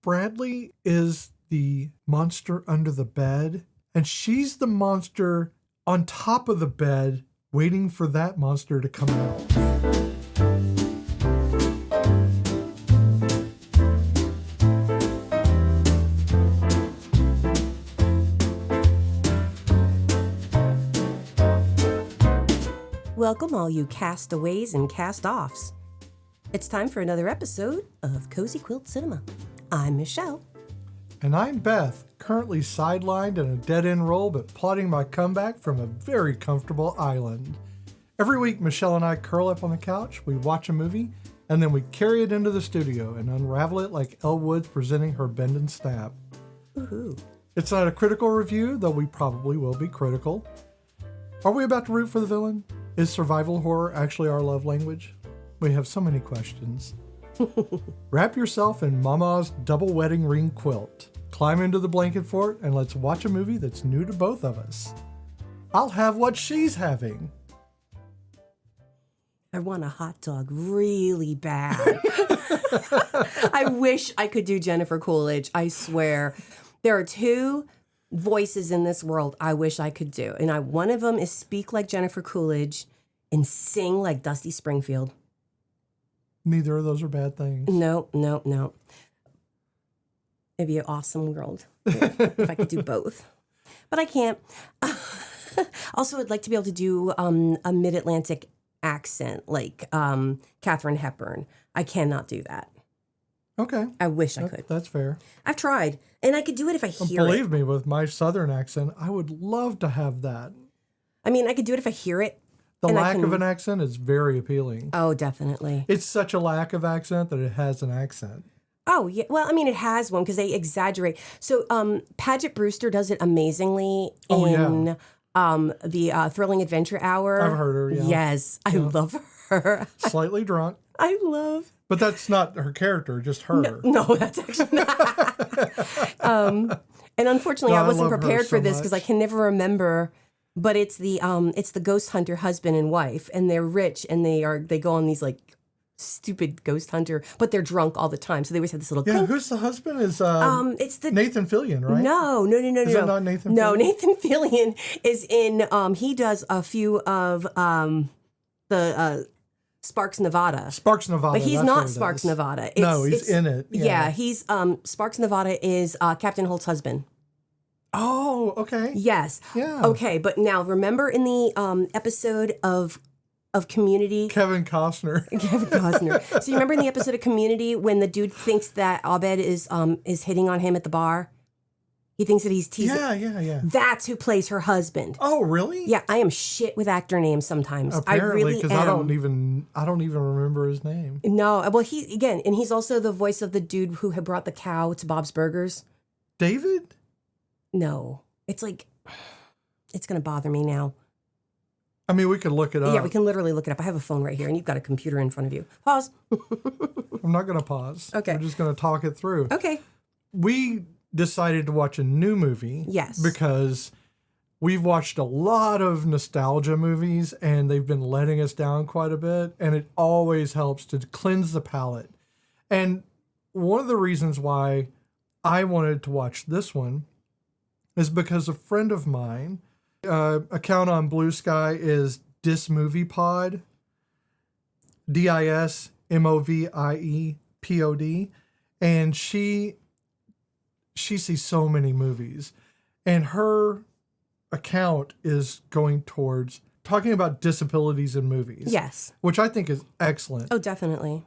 Bradley is the monster under the bed, and she's the monster on top of the bed, waiting for that monster to come out. Welcome, all you castaways and cast-offs. It's time for another episode of Cozy Quilt Cinema. I'm Michelle. And I'm Beth, currently sidelined in a dead-end role, but plotting my comeback from a very comfortable island. Every week, Michelle and I curl up on the couch, we watch a movie, and then we carry it into the studio and unravel it like Elle Woods presenting her bend and snap. Woohoo. It's not a critical review, though we probably will be critical. Are we about to root for the villain? Is survival horror actually our love language? We have so many questions. Wrap yourself in Mama's double wedding ring quilt. Climb into the blanket fort and let's watch a movie that's new to both of us. I'll have what she's having. I want a hot dog really bad. I wish I could do Jennifer Coolidge. I swear. There are two voices in this world I wish I could do. And one of them is speak like Jennifer Coolidge and sing like Dusty Springfield. Neither of those are bad things. No. It'd be an awesome world if I could do both. But I can't. Also, I'd like to be able to do a mid-Atlantic accent like Katharine Hepburn. I cannot do that. Okay. I wish I could. That's fair. I've tried, and I could do it if I hear Believe it. me, with my southern accent, I would love to have that. I mean, I could do it if I hear it. The lack of an accent is very appealing. Oh, definitely. It's such a lack of accent that it has an accent. Oh, yeah. Well, I mean, it has one because they exaggerate. So Paget Brewster does it amazingly in the Thrilling Adventure Hour. I've heard her, yeah. Yes, I love her. Slightly drunk. I love. But that's not her character, just her. No, that's actually not. And unfortunately, No, I wasn't love her prepared for so this because I much. can never remember. But it's the ghost hunter husband and wife, and they're rich, and they go on these like stupid ghost hunter, but they're drunk all the time. So they always have this little. Yeah, clink. who's the husband? Is It's the Nathan Fillion, right? No. Is it not Nathan No, Fillion? Nathan Fillion is in. He does a few of the Sparks Nevada. Sparks Nevada. But he's that's not what it Sparks is. Nevada. No, he's in it. Yeah, he's Sparks Nevada is Captain Holt's husband. Oh, okay. Yes. Yeah. Okay, but now remember in the episode of Community, Kevin Costner. Kevin Costner. So you remember in the episode of Community when the dude thinks that Abed is hitting on him at the bar? He thinks that he's teasing. Yeah. That's who plays her husband. Oh, really? Yeah, I am shit with actor names sometimes. Apparently, I really because am. I don't even remember his name. No, well, he's also the voice of the dude who had brought the cow to Bob's Burgers. David? No, it's like, it's going to bother me now. I mean, we could look it up. Yeah, we can literally look it up. I have a phone right here, and you've got a computer in front of you. Pause. I'm not going to pause. Okay. We're just going to talk it through. Okay. We decided to watch a new movie. Yes. Because we've watched a lot of nostalgia movies, and they've been letting us down quite a bit, and it always helps to cleanse the palate. And one of the reasons why I wanted to watch this one is because a friend of mine, account on Blue Sky is DisMoviePod, DisMoviePod, and she sees so many movies, and her account is going towards talking about disabilities in movies. Yes. Which I think is excellent. Oh, definitely.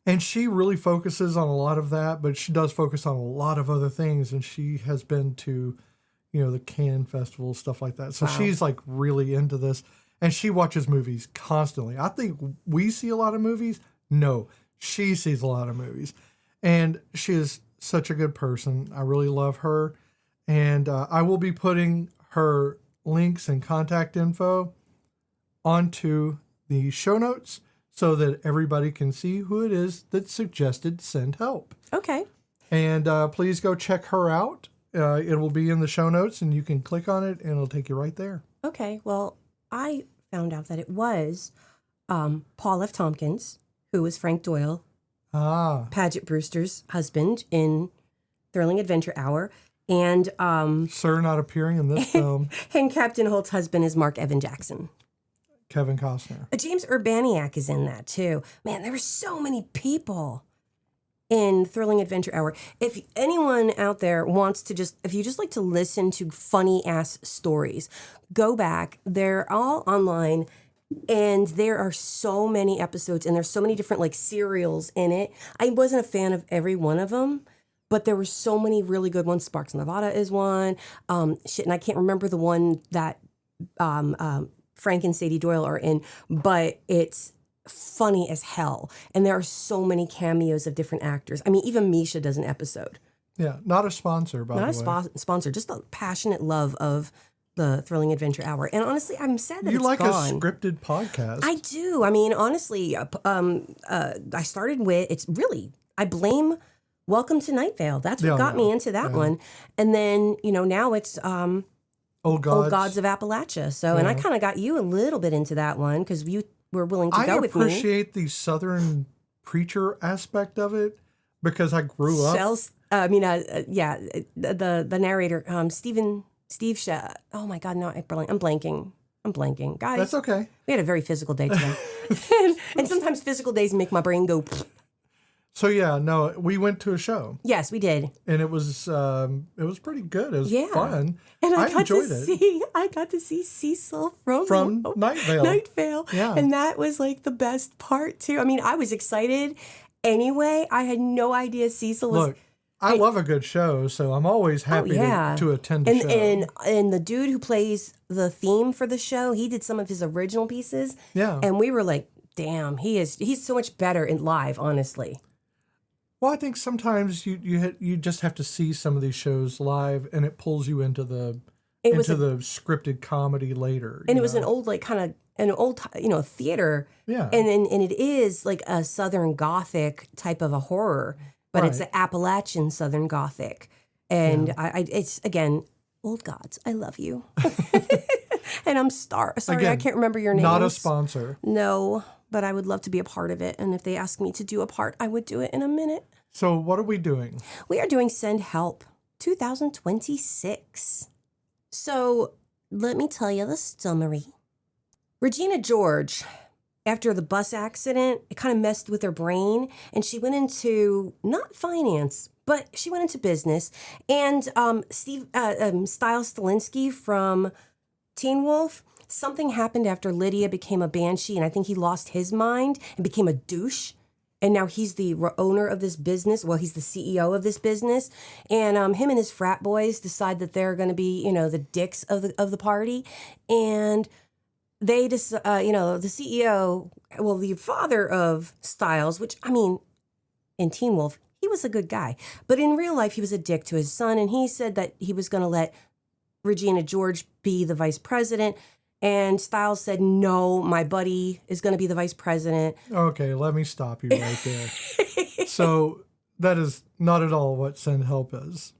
And she really focuses on a lot of that, but she does focus on a lot of other things, and she has been to the Cannes Festival, stuff like that. So she's like really into this, and she watches movies constantly. I think we see a lot of movies. No, she sees a lot of movies, and she is such a good person. I really love her, and I will be putting her links and contact info onto the show notes so that everybody can see who it is that suggested Send Help. Okay. And please go check her out. It will be in the show notes, and you can click on it, and it'll take you right there. Okay. Well, I found out that it was Paul F. Tompkins, who was Frank Doyle Paget Brewster's husband in Thrilling Adventure Hour. And Sir not appearing in this film. And Captain Holt's husband is Mark Evan Jackson. Kevin Costner. James Urbaniak is in that too. Man, there were so many people in Thrilling Adventure Hour. If anyone out there wants to if you just like to listen to funny ass stories, go back. They're all online. And there are so many episodes and there's so many different like serials in it. I wasn't a fan of every one of them. But there were so many really good ones. Sparks Nevada is one. And I can't remember the one that Frank and Sadie Doyle are in, but it's funny as hell. And there are so many cameos of different actors. I mean, even Misha does an episode. Yeah, not a sponsor, by the way. Not a sponsor, just a passionate love of the Thrilling Adventure Hour. And honestly, I'm sad that you it's like gone. a scripted podcast. I do. I mean, honestly, I started with, I blame Welcome to Night Vale. That's what got me into that one. And then, now it's Old Gods of Appalachia. So, and I kind of got you a little bit into that one because you were willing to go with me. I appreciate the Southern preacher aspect of it because I grew up. The narrator, Steve Shah. Oh my God, no, I'm blanking. Guys. That's okay. We had a very physical day today. and sometimes physical days make my brain go. So yeah, no, we went to a show. Yes, we did, and it was pretty good. It was fun, and I enjoyed it. I got to see Cecil from Night Vale. Yeah, and that was like the best part too. I mean, I was excited anyway. I had no idea Cecil was. Look, I love a good show, so I'm always happy to attend a show. And the dude who plays the theme for the show, he did some of his original pieces. Yeah, and we were like, damn, he's so much better in live, honestly. Well, I think sometimes you just have to see some of these shows live, and it pulls you into the scripted comedy later. And it was an old theater. Yeah, and it is like a Southern Gothic type of a horror, but it's the Appalachian Southern Gothic, and it's again Old Gods. I love you, and I'm sorry, again, I can't remember your name. Not a sponsor. No. But I would love to be a part of it. And if they asked me to do a part, I would do it in a minute. So what are we doing? We are doing Send Help 2026. So let me tell you the summary. Regina George, after the bus accident, it kind of messed with her brain. And she went into, not finance, but she went into business. And Stiles Stilinski from Teen Wolf, something happened after Lydia became a banshee, and I think he lost his mind and became a douche. And now he's the owner of this business. Well, he's the CEO of this business. And him and his frat boys decide that they're going to be, the dicks of the party. And they just, the CEO, well, the father of Stiles, which, I mean, in Teen Wolf, he was a good guy. But in real life, he was a dick to his son. And he said that he was going to let Regina George be the vice president. And Stiles said, no, my buddy is going to be the vice president. Okay, let me stop you right there. So that is not at all what Send Help is.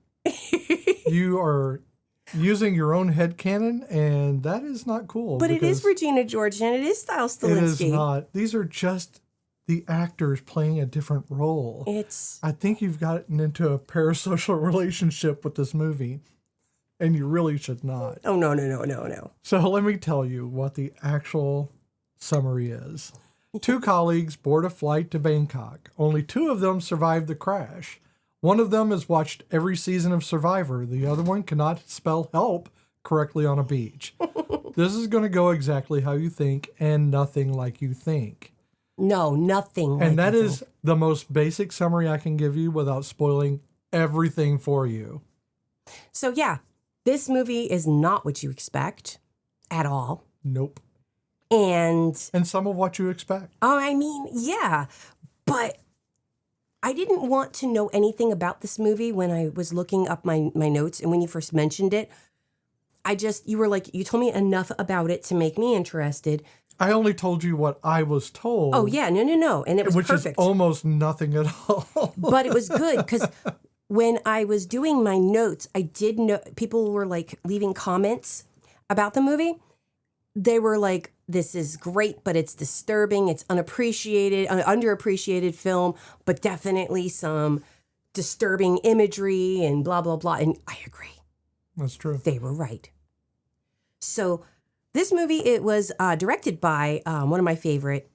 You are using your own headcanon, and that is not cool. But it is Regina George, and it is Stiles Stilinski. It is not. These are just the actors playing a different role. I think you've gotten into a parasocial relationship with this movie. And you really should not. Oh, no. So let me tell you what the actual summary is. 2 colleagues board a flight to Bangkok. Only 2 of them survived the crash. One of them has watched every season of Survivor. The other one cannot spell help correctly on a beach. This is going to go exactly how you think and nothing like you think. No, nothing. And that is the most basic summary I can give you without spoiling everything for you. So, yeah. This movie is not what you expect at all. Nope. And some of what you expect. Oh, I mean, yeah. But I didn't want to know anything about this movie when I was looking up my notes. And when you first mentioned it, you were like, you told me enough about it to make me interested. I only told you what I was told. Oh, yeah. No. And it was perfect. Which is almost nothing at all. But it was good because when I was doing my notes, I did know people were like leaving comments about the movie. They were like, this is great, but it's disturbing. It's unappreciated, underappreciated film, but definitely some disturbing imagery and blah, blah, blah. And I agree. That's true. They were right. So this movie, it was directed by one of my favorite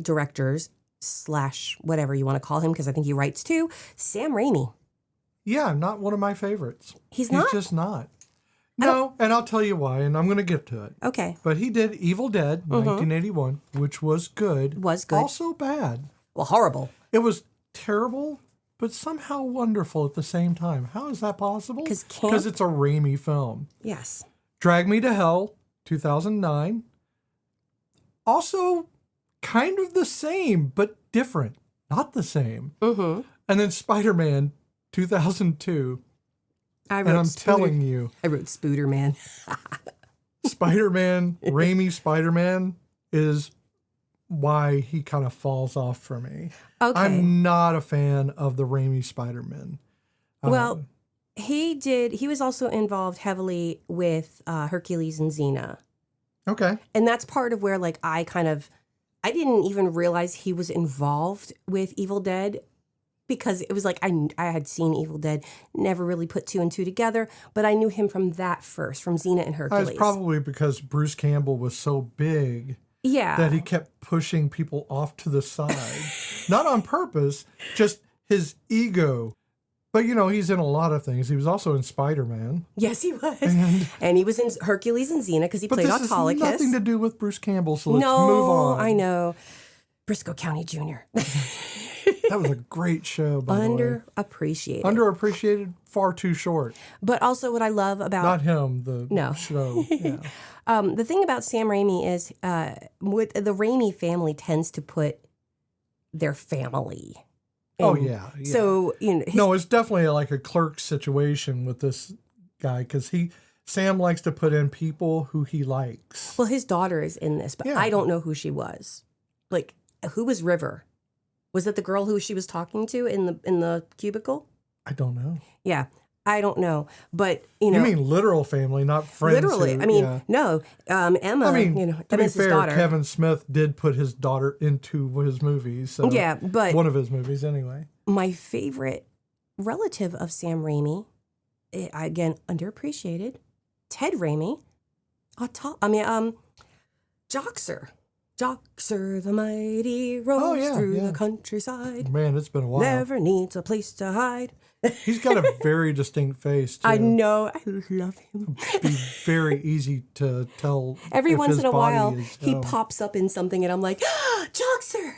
directors / whatever you want to call him, because I think he writes too, Sam Raimi. Yeah, not one of my favorites. He's not? He's just not. No, and I'll tell you why, and I'm going to get to it. Okay. But he did Evil Dead, 1981, which was good. Was good. Also bad. Well, horrible. It was terrible, but somehow wonderful at the same time. How is that possible? Because it's a Raimi film. Yes. Drag Me to Hell, 2009. Also kind of the same, but different. Not the same. Mm-hmm. And then Spider-Man, 2002. Telling you. I wrote Spooderman. Spider-Man, Raimi Spider-Man is why he kind of falls off for me. Okay. I'm not a fan of the Raimi Spider-Man. Well, he was also involved heavily with Hercules and Xena. Okay. And that's part of where like I didn't even realize he was involved with Evil Dead, because it was like I had seen Evil Dead, never really put 2 and 2 together, but I knew him from that first, from Xena and Hercules. It's probably because Bruce Campbell was so big that he kept pushing people off to the side. Not on purpose, just his ego. But, he's in a lot of things. He was also in Spider-Man. Yes, he was. And he was in Hercules and Xena because he played Autolycus. But this has nothing to do with Bruce Campbell, so let's move on. I know. Briscoe County Jr. That was a great show, by the way. Underappreciated. Underappreciated, far too short. But also what I love about... Not him, the show. Yeah. The thing about Sam Raimi is with the Raimi family tends to put their family in. Oh, yeah. So, it's definitely like a clerk situation with this guy, because Sam likes to put in people who he likes. Well, his daughter is in this, but I don't know who she was. Like, who was River? Was it the girl who she was talking to in the cubicle? I don't know. Yeah, I don't know. But, You mean literal family, not friends. Literally. No. Emma, to be fair, daughter. Kevin Smith did put his daughter into his movies. So yeah, but... one of his movies, anyway. My favorite relative of Sam Raimi, again, underappreciated, Ted Raimi. Joxer. Joxer the mighty roams through the countryside. Man, it's been a while. Never needs a place to hide. He's got a very distinct face, too. I know. I love him. It'd be very easy to tell. Every once in a while, he pops up in something, and I'm like, Joxer!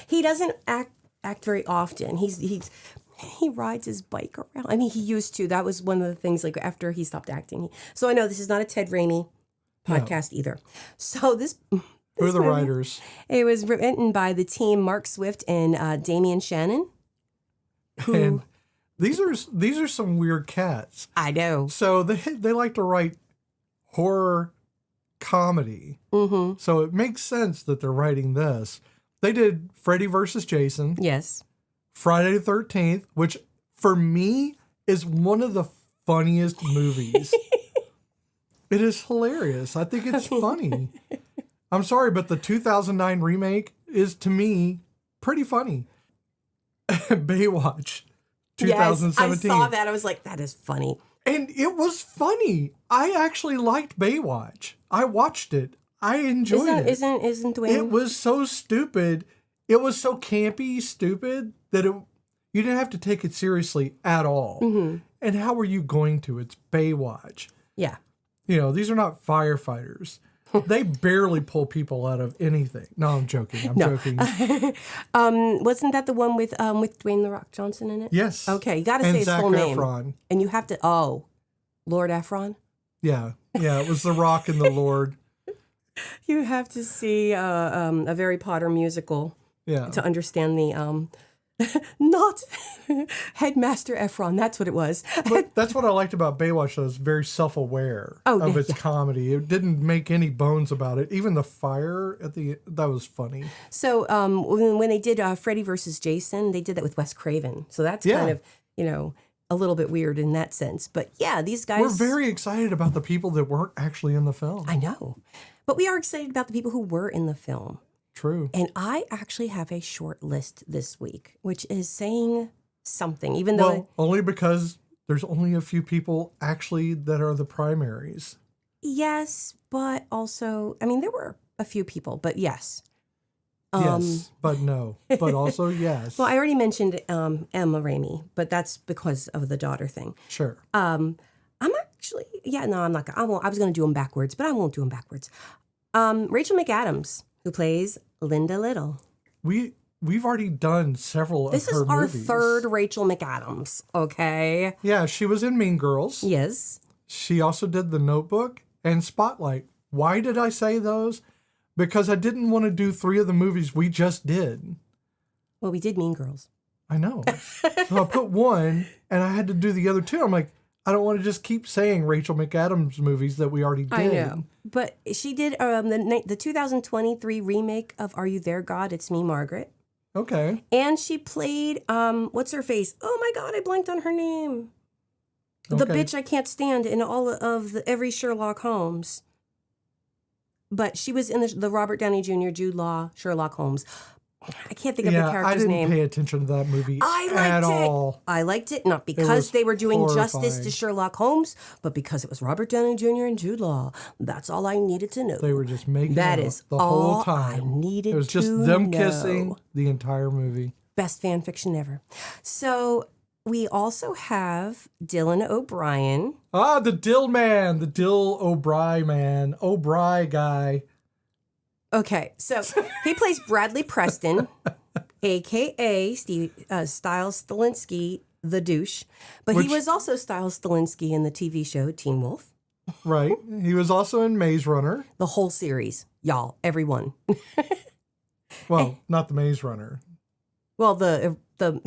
He doesn't act very often. He rides his bike around. I mean, he used to. That was one of the things, like, after he stopped acting. So I know this is not a Ted Raimi podcast either. So this... Who are the writers? It was written by the team Mark Swift and Damian Shannon. And these are some weird cats. I know. So they like to write horror comedy. Mm-hmm. So it makes sense that they're writing this. They did Freddy vs. Jason. Yes. Friday the 13th, which for me is one of the funniest movies. It is hilarious. I think it's funny. I'm sorry, but the 2009 remake is, to me, pretty funny. Baywatch, 2017. Yes, I saw that. I was like, that is funny. And it was funny. I actually liked Baywatch. I watched it. I enjoyed it. Isn't Dwayne? It was so stupid. It was so campy, stupid, that you didn't have to take it seriously at all. Mm-hmm. And how were you going to? It's Baywatch. Yeah. These are not firefighters. They barely pull people out of anything. No, I'm joking. I'm joking. Wasn't that the one with Dwayne The Rock Johnson in it? Yes. Okay, you got to say his Zac full name. Efron. And you have to. Lord Efron. Yeah. It was The Rock and the Lord. You have to see a Harry Potter musical. Yeah. To understand the not Headmaster Efron. That's what it was. But that's what I liked about Baywatch, though. It's very self-aware of its comedy. It didn't make any bones about it. Even the fire that was funny. So when they did Freddy vs. Jason, they did that with Wes Craven. So that's kind of, a little bit weird in that sense. But yeah, these guys. We're very excited about the people that weren't actually in the film. I know. But we are excited about the people who were in the film. True. And I actually have a short list this week, which is saying something, even though. Only because there's only a few people actually that are the primaries. Yes, but also, I mean, there were a few people, but yes. Yes, but no. But also yes. Well, I already mentioned Emma Raimi, but that's because of the daughter thing. Sure. I'm actually, I'm not going to. I was going to do them backwards, but I won't do them backwards. Rachel McAdams, who plays Linda Little. We've already done several of her movies. This is our third Rachel McAdams, okay? Yeah, she was in Mean Girls. Yes. She also did The Notebook and Spotlight. Why did I say those? Because I didn't want to do 3 of the movies we just did. Well, we did Mean Girls. I know. So I put one, and I had to do the other 2. I'm like, I don't want to just keep saying Rachel McAdams movies that we already did. I know. But she did the 2023 remake of Are You There, God? It's Me, Margaret. Okay. And she played, what's her face? Oh my God, I blanked on her name. The bitch I can't stand in all of every Sherlock Holmes. But she was in the Robert Downey Jr., Jude Law, Sherlock Holmes. I can't think of the character's name. I didn't pay attention to that movie at all. I liked it, not because they were doing justice to Sherlock Holmes, but because it was Robert Downey Jr. and Jude Law. That's all I needed to know. They were just making that out is the all whole time. I needed to know. It was just them kissing the entire movie. Best fan fiction ever. So we also have Dylan O'Brien. Ah, the Dill man, the Dill O'Brien man, O'Brien guy. Okay, so he plays Bradley Preston, a.k.a. Stiles Stilinski, the douche. But he was also Stiles Stilinski in the TV show Teen Wolf. Right. He was also in Maze Runner. The whole series, y'all, everyone. Well, not the Maze Runner. Well,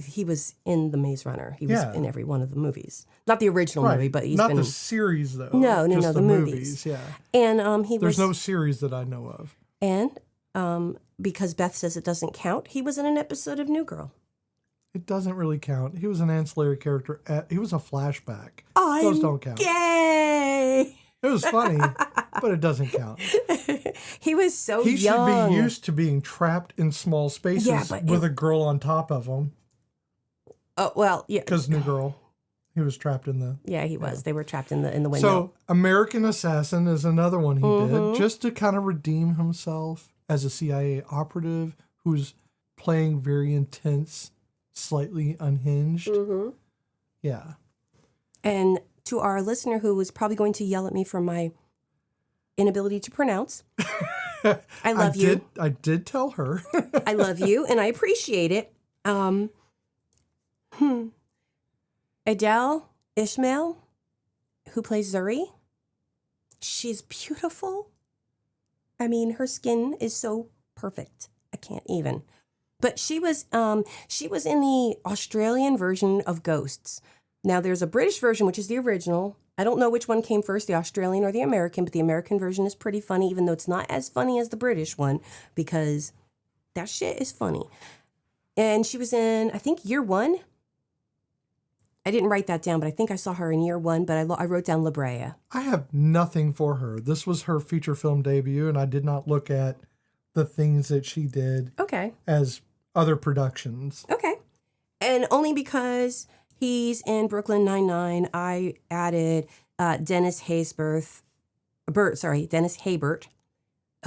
he was in the Maze Runner. He was in every one of the movies. Not the original movie, but he's not been... Not the series, though. No, just the movies. Yeah. And There's no series that I know of. And because Beth says it doesn't count, he was in an episode of New Girl. It doesn't really count. He was an ancillary character. He was a flashback. Those don't count. Yay! It was funny, but it doesn't count. He was so young. He should be used to being trapped in small spaces with a girl on top of him. Oh, well, yeah. Because New Girl, he was trapped in the... Yeah, he was. They were trapped in the window. So, American Assassin is another one he did, just to kind of redeem himself as a CIA operative who's playing very intense, slightly unhinged. Mm-hmm. Yeah. And to our listener who was probably going to yell at me for my inability to pronounce, I love you. I did tell her. I love you, and I appreciate it. Adele Ishmael, who plays Zuri, she's beautiful. I mean, her skin is so perfect. I can't even. But she was in the Australian version of Ghosts. Now, there's a British version, which is the original. I don't know which one came first, the Australian or the American, but the American version is pretty funny, even though it's not as funny as the British one, because that shit is funny. And she was in, I think, year 1. I didn't write that down, but I think I saw her in year 1, but I wrote down La Brea. I have nothing for her. This was her feature film debut, and I did not look at the things that she did as other productions. Okay. And only because he's in Brooklyn Nine-Nine, I added Dennis Haysbert,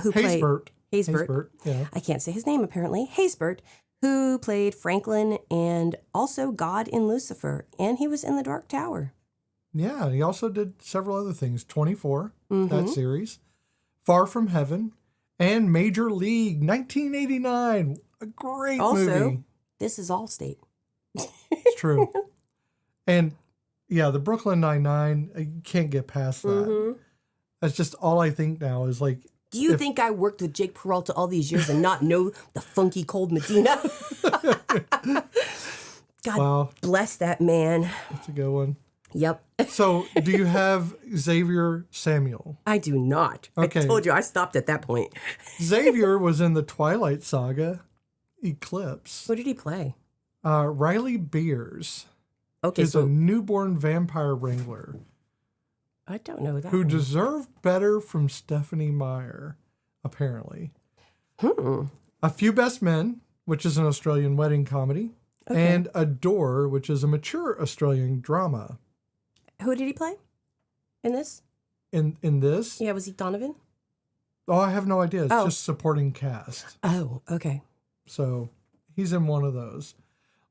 who played... Haysbert. Yeah. I can't say his name, apparently. Haysbert, who played Franklin and also God in Lucifer. And he was in The Dark Tower. Yeah, he also did several other things. 24, that series. Far From Heaven, and Major League, 1989. A great movie. Also, this is Allstate. It's true. And, yeah, the Brooklyn Nine-Nine, you can't get past that. That's just all I think now is like... Do you think I worked with Jake Peralta all these years and not know the funky cold Medina? God bless that man. That's a good one. Yep. So, do you have Xavier Samuel? I do not. Okay. I told you I stopped at that point. Xavier was in the Twilight Saga, Eclipse. Who did he play? Riley Beers. Okay, is so a newborn vampire wrangler I don't know that. who one. deserved better from Stephanie Meyer, apparently. A Few Best Men, which is an Australian wedding comedy, and Adore, which is a mature Australian drama. Who did he play in this? In this? Yeah, was he Donovan? Oh, I have no idea. It's just supporting cast. Oh, okay. So he's in one of those.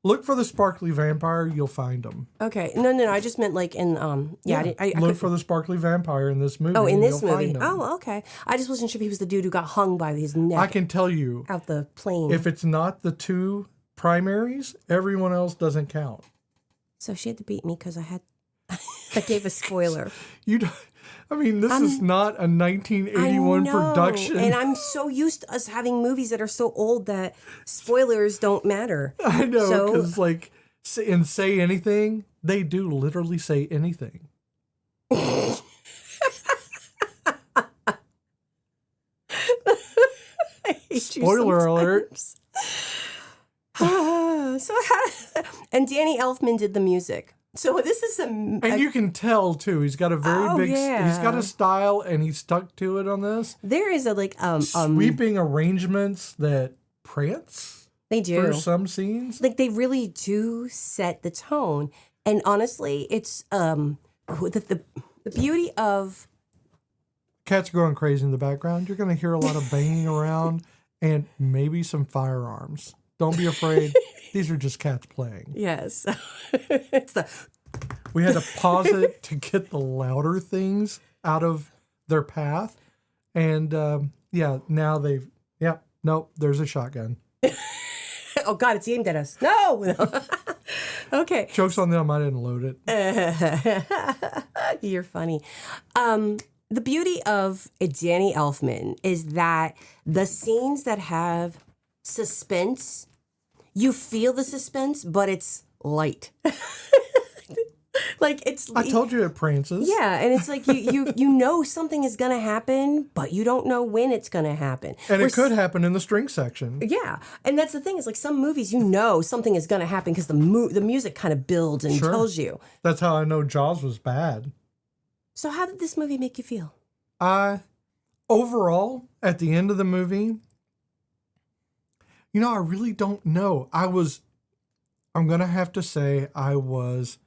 Look for the sparkly vampire. You'll find him. Okay. No. I just meant like in I Look for the sparkly vampire in this movie. Oh, in this you'll movie. find him. Oh, okay. I just wasn't sure if he was the dude who got hung by his neck. I can tell you, out the plane. if it's not the two primaries, everyone else doesn't count. So she had to beat me because I gave a spoiler. This is not a 1981 production. And I'm so used to us having movies that are so old that spoilers don't matter. I know, because in Say Anything, they do literally say anything. Spoiler alert. And Danny Elfman did the music. So this is And you can tell too. He's got a very he's got a style, and he's stuck to it on this. There is a sweeping arrangements that prance. They do for some scenes. They really do set the tone. And honestly, it's the beauty of cats going crazy in the background. You're going to hear a lot of banging around and maybe some firearms. Don't be afraid. These are just cats playing. Yes. We had to pause it to get the louder things out of their path. And now there's a shotgun. Oh, God, it's aimed at us. No. Okay. Joke's on them. I didn't load it. You're funny. The beauty of Danny Elfman is that the scenes that have suspense, you feel the suspense, but it's light. I told you it prances. Yeah, and it's like you know something is gonna happen, but you don't know when it's gonna happen. And it could happen in the string section. Yeah, and that's the thing. Is like some movies, you know something is gonna happen because the music kind of builds and tells you. That's how I know Jaws was bad. So how did this movie make you feel? Overall, at the end of the movie, I really don't know. I'm gonna have to say I was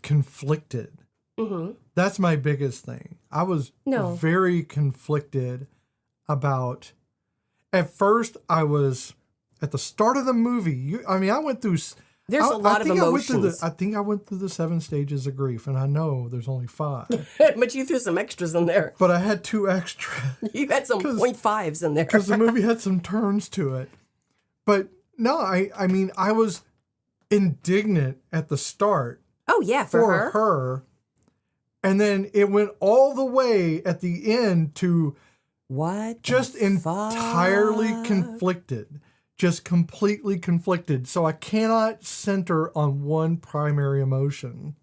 conflicted. Mm-hmm. That's my biggest thing. I was very conflicted about. At first, I was at the start of the movie. I went through. There's a lot of emotions. I think I went through the 7 stages of grief, and I know there's only 5. But you threw some extras in there. But I had 2 extra. You had some 0.5s in there. Because the movie had some turns to it. But no, I was indignant at the start. Oh, yeah, for her. And then it went all the way at the end to what? Just entirely conflicted. Just completely conflicted. So I cannot center on one primary emotion.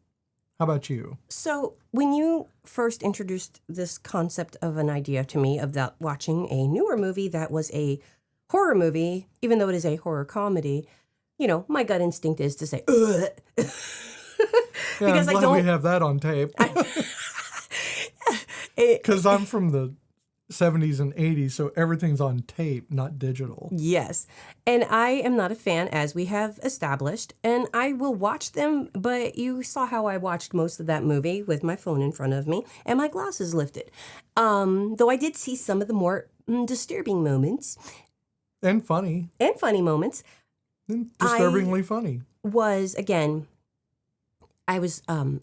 How about you? So when you first introduced this concept of an idea to me of that watching a newer movie that was a horror movie, even though it is a horror comedy, my gut instinct is to say, ugh. Yeah, because I'm glad we have that on tape. Because I'm from the 70s and 80s, so everything's on tape, not digital. Yes. And I am not a fan, as we have established, and I will watch them, but you saw how I watched most of that movie with my phone in front of me and my glasses lifted. Though I did see some of the more disturbing moments. And funny. And funny moments. And disturbingly funny. Was, again, I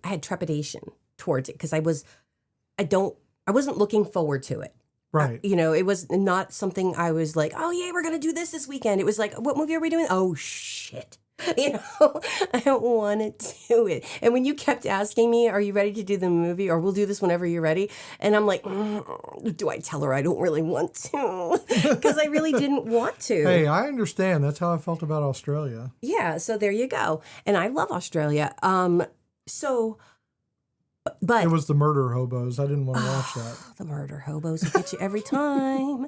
had trepidation towards it because I wasn't looking forward to it. Right. It was not something I was like, oh, yeah, we're going to do this weekend. It was like, what movie are we doing? Oh, shit. I don't want to do it. And when you kept asking me, are you ready to do the movie? Or we'll do this whenever you're ready. And I'm like, do I tell her I don't really want to? Because I really didn't want to. Hey, I understand. That's how I felt about Australia. Yeah, so there you go. And I love Australia. But it was the murder hobos. I didn't want to watch that. The murder hobos will get you every time.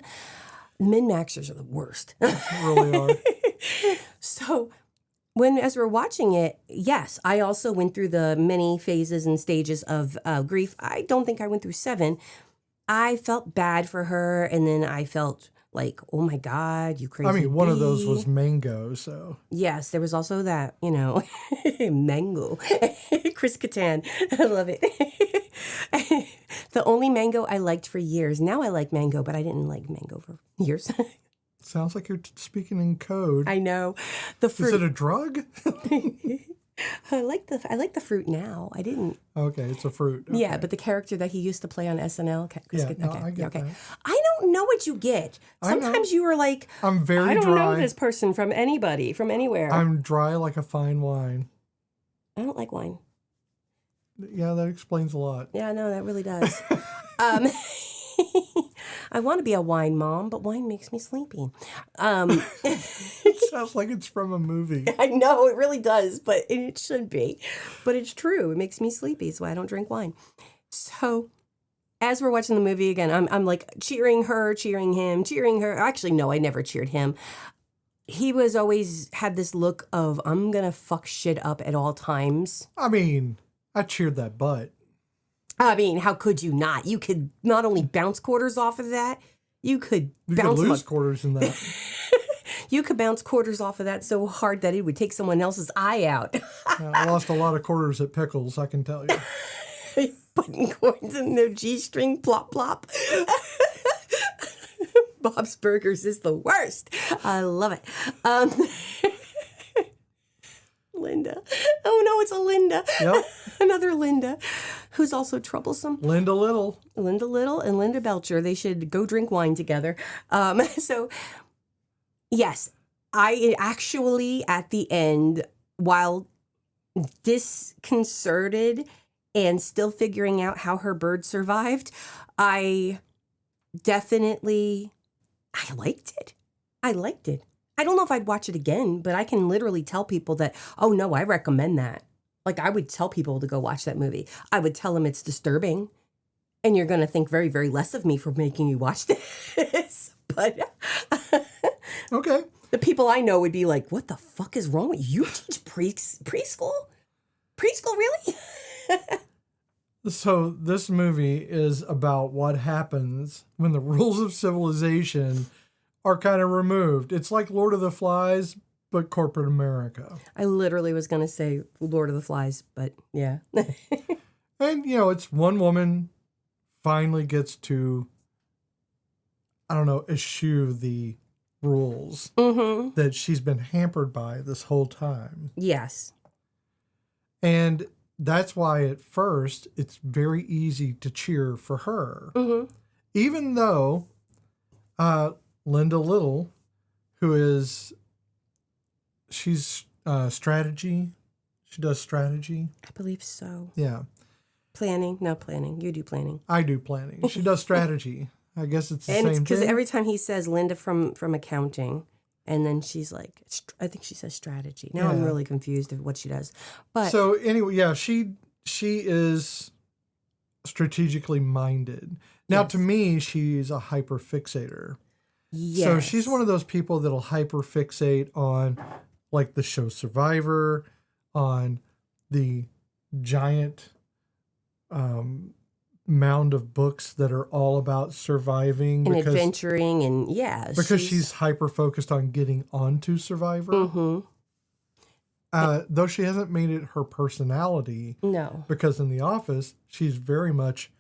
Min-maxers are the worst. They really are. So as we're watching it, yes, I also went through the many phases and stages of grief. I don't think I went through 7. I felt bad for her, and then I felt like, oh my God, you crazy. I mean, one of those was Mango, so. Yes, there was also that, Mango. Chris Kattan. I love it. The only Mango I liked for years. Now I like Mango, but I didn't like Mango for years. Sounds like you're speaking in code. I know. The fruit. Is it a drug? I like the fruit now. I didn't. Okay, it's a fruit. Okay. Yeah, but the character that he used to play on SNL. I get that. I don't know what you get. Sometimes you are like, I'm very I don't dry. know this person from anybody, from anywhere. I'm dry like a fine wine. I don't like wine. Yeah, that explains a lot. Yeah, no, that really does. I want to be a wine mom, but wine makes me sleepy. It sounds like it's from a movie. I know, it really does, but it should be. But it's true. It makes me sleepy, so I don't drink wine. So as we're watching the movie again, I'm like cheering her, cheering him, cheering her. Actually, no, I never cheered him. He was always had this look of, I'm going to fuck shit up at all times. I mean, I cheered that butt. I mean, how could you not? You could not only bounce quarters off of that, you could lose quarters in that. You could bounce quarters off of that so hard that it would take someone else's eye out. I lost a lot of quarters at Pickles, I can tell you. Putting coins in their G-string, plop, plop. Bob's Burgers is the worst. I love it. Linda. Oh, no, it's a Linda. Yep. Another Linda, who's also troublesome. Linda Little and Linda Belcher. They should go drink wine together. So, yes, I actually, at the end, while disconcerted and still figuring out how her bird survived, I liked it. I liked it. I don't know if I'd watch it again, but I can literally tell people that, oh, no, I recommend that. Like, I would tell people to go watch that movie. I would tell them it's disturbing, and you're going to think very, very less of me for making you watch this. But okay, the people I know would be like, what the fuck is wrong with you? You teach preschool? Preschool, really? So this movie is about what happens when the rules of civilization are kind of removed. It's like Lord of the Flies, but corporate America. I literally was going to say Lord of the Flies, but yeah. And, it's one woman finally gets to, eschew the rules that she's been hampered by this whole time. Yes. And that's why at first it's very easy to cheer for her. Mm-hmm. Even though Linda Little, she's strategy. She does strategy. I believe so. Yeah. Planning. No, planning. You do planning. I do planning. She does strategy. I guess it's the same thing. Because every time he says Linda from accounting, and then she's like, I think she says strategy. Now I'm really confused of what she does. But so anyway, yeah, she is strategically minded. Now, to me, she's a hyperfixator. Yes. So she's one of those people that'll hyperfixate on, like, the show Survivor, on the giant mound of books that are all about surviving and adventuring, and because she's hyper focused on getting onto Survivor. Mm-hmm. Though she hasn't made it her personality. No, because in The Office she's very much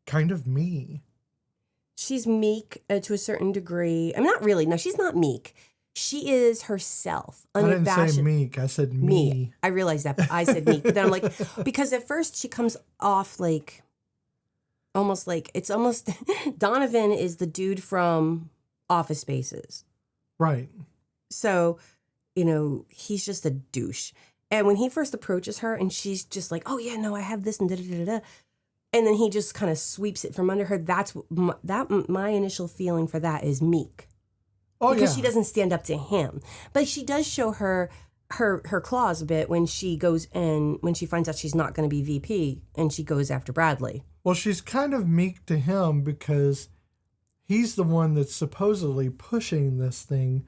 kind of me. She's meek to a certain degree. I'm not really. No, she's not meek. She is herself. I didn't say meek. I said me. I realized that, but I said meek. But then I'm like, because at first she comes off like, almost like, it's almost, Donovan is the dude from Office Spaces. Right. So, he's just a douche. And when he first approaches her and she's just like, oh yeah, no, I have this and da-da-da-da. And then he just kind of sweeps it from under her. That's my initial feeling for that is meek. Oh, because she doesn't stand up to him. But she does show her claws a bit when she goes and when she finds out she's not going to be VP and she goes after Bradley. Well, she's kind of meek to him because he's the one that's supposedly pushing this thing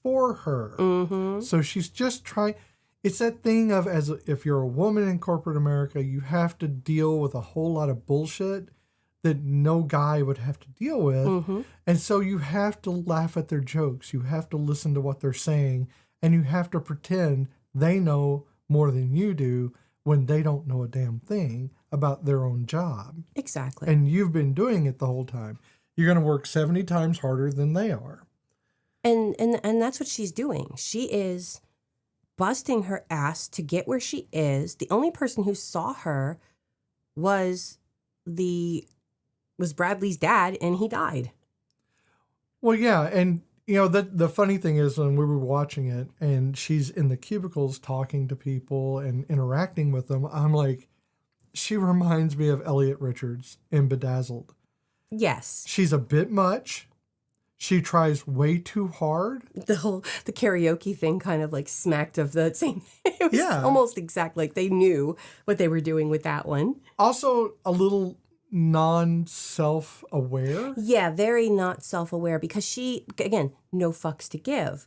for her. Mm-hmm. So she's just trying. It's that thing of, as if you're a woman in corporate America, you have to deal with a whole lot of bullshit that no guy would have to deal with. Mm-hmm. And so you have to laugh at their jokes. You have to listen to what they're saying. And you have to pretend they know more than you do when they don't know a damn thing about their own job. Exactly. And you've been doing it the whole time. You're going to work 70 times harder than they are. And that's what she's doing. She is busting her ass to get where she is. The only person who saw her was Bradley's dad, and he died. Well, yeah, and the funny thing is, when we were watching it and she's in the cubicles talking to people and interacting with them, I'm like, she reminds me of Elliot Richards in Bedazzled. Yes. She's a bit much. She tries way too hard. The karaoke thing kind of like smacked of the same. It was almost exact. Like they knew what they were doing with that one. Also, a little non-self-aware. Yeah, very not self-aware because she, again, no fucks to give.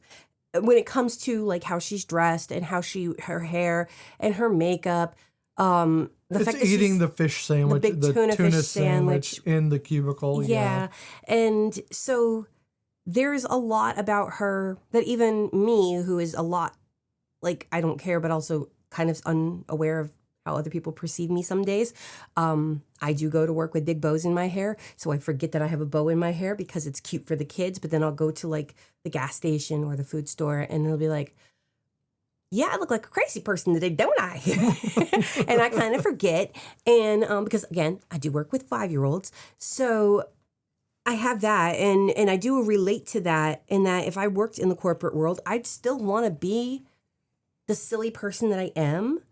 When it comes to like how she's dressed and how her hair and her makeup, the fact that eating the fish sandwich, the big tuna fish sandwich in the cubicle. Yeah. And so there's a lot about her that even me, who is a lot like, I don't care, but also kind of unaware of how other people perceive me some days. I do go to work with big bows in my hair, so I forget that I have a bow in my hair because it's cute for the kids, but then I'll go to like the gas station or the food store and it'll be like, yeah, I look like a crazy person today, don't I? And I kind of forget. And because, again, I do work with 5-year-olds, so I have that. And I do relate to that in that if I worked in the corporate world, I'd still want to be the silly person that I am.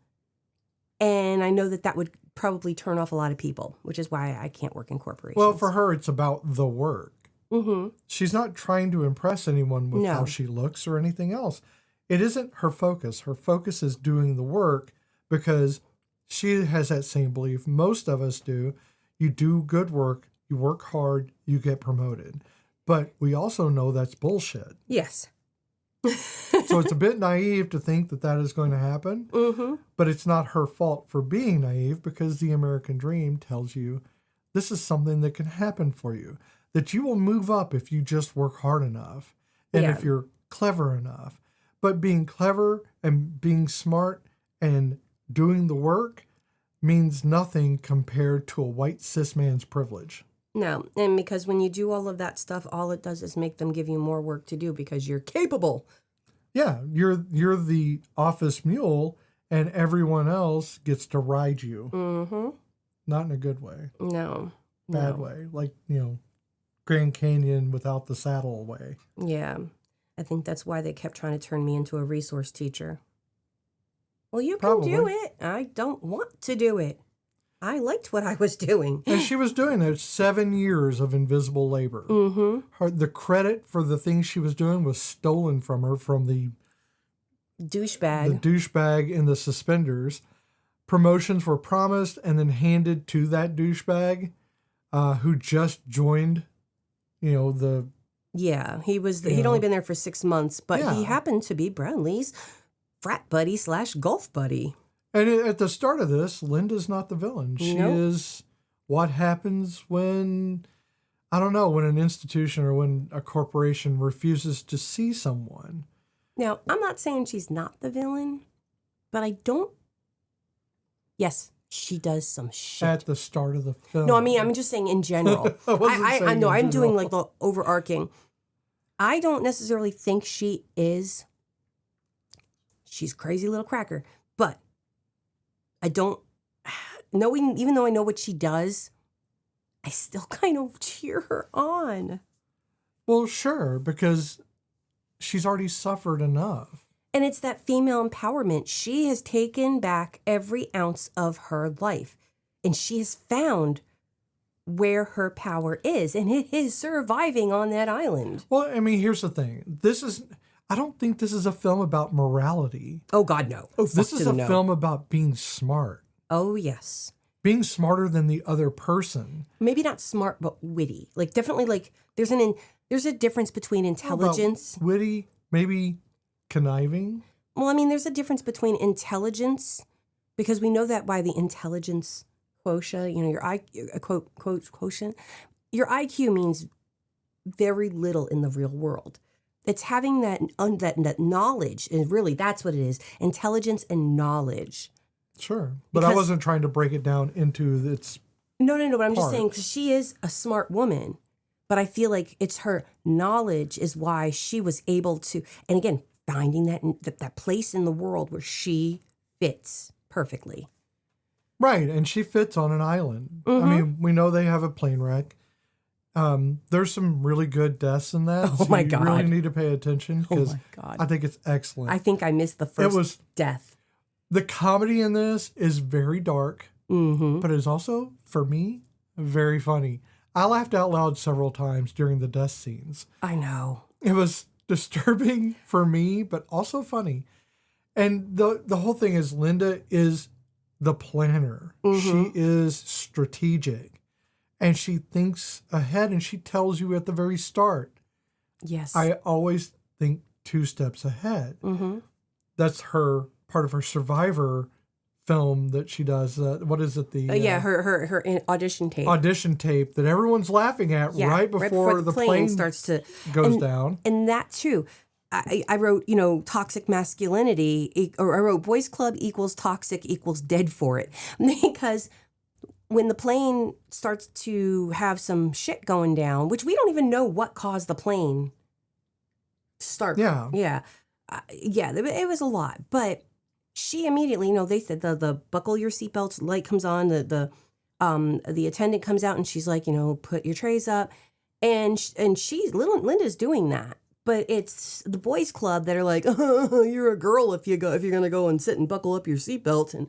And I know that would probably turn off a lot of people, which is why I can't work in corporations. Well, for her, it's about the work. Mm-hmm. She's not trying to impress anyone with how she looks or anything else. It isn't her focus. Her focus is doing the work because she has that same belief most of us do. You do good work, you work hard, you get promoted. But we also know that's bullshit. Yes. So it's a bit naive to think that is going to happen. Mm-hmm. But it's not her fault for being naive because the American dream tells you this is something that can happen for you. That you will move up if you just work hard enough and if you're clever enough. But being clever and being smart and doing the work means nothing compared to a white cis man's privilege. No, and because when you do all of that stuff, all it does is make them give you more work to do because you're capable. Yeah, you're the office mule and everyone else gets to ride you. Mm-hmm. Not in a good way. No. Bad way. Like, Grand Canyon without the saddle way. Yeah. I think that's why they kept trying to turn me into a resource teacher. Well, you can do it. I don't want to do it. I liked what I was doing. And she was doing it 7 years of invisible labor. Mm-hmm. The credit for the things she was doing was stolen from her from the douchebag in the suspenders. Promotions were promised and then handed to that douchebag who just joined, the... Yeah, he'd only been there for 6 months, but he happened to be Bradley's frat buddy / golf buddy. And at the start of this, Linda's not the villain. She is what happens when, when an institution or when a corporation refuses to see someone. Now, I'm not saying she's not the villain, but I don't... Yes, she does some shit. At the start of the film. No, I'm just saying in general. I know, I'm doing like the overarching. I don't necessarily think she's a crazy little cracker, but I don't, knowing, even though I know what she does, I still kind of cheer her on. Well, sure, because she's already suffered enough. And it's that female empowerment. She has taken back every ounce of her life, and she has found where her power is, and it is surviving on that island. Well, I mean, here's the thing. I don't think this is a film about morality. Oh, God, no. Oh, this is a film about being smart. Oh, yes. Being smarter than the other person. Maybe not smart, but witty. Like, definitely, like, there's a difference between intelligence. Witty, maybe conniving. Well, I mean, there's a difference between intelligence, because we know that by the intelligence quotient, your quotient, your IQ means very little in the real world. It's having that knowledge, and really that's what it is, intelligence and knowledge. Sure. But I wasn't trying to break it down into its No, but I'm just parts. saying, because she is a smart woman, but I feel like it's her knowledge is why she was able to, and again, finding that place in the world where she fits perfectly. Right, and she fits on an island. I mean, we know they have a plane wreck. There's some really good deaths in that. Oh, my God. You really need to pay attention because my God. I think it's excellent. I think I missed the first death. The comedy in this is very dark, but it's also, for me, very funny. I laughed out loud several times during the death scenes. I know. It was disturbing for me, but also funny. And the whole thing is Linda is the planner. She is strategic. And she thinks ahead, and she tells you at the very start. Yes. I always think 2 steps ahead. That's part of her Survivor film that she does. What is it? Her audition tape. Audition tape that everyone's laughing at right before the plane starts to goes down. And that too. I wrote, toxic masculinity, or I wrote boys club equals toxic equals dead for it. Because when the plane starts to have some shit going down, which we don't even know what caused the plane to start. Yeah. Yeah. It was a lot. But she immediately, they said the buckle your seatbelts, light comes on, the attendant comes out and she's like, put your trays up. And Linda's doing that. But it's the boys club that are like, oh, you're a girl if you're gonna go and sit and buckle up your seatbelt, and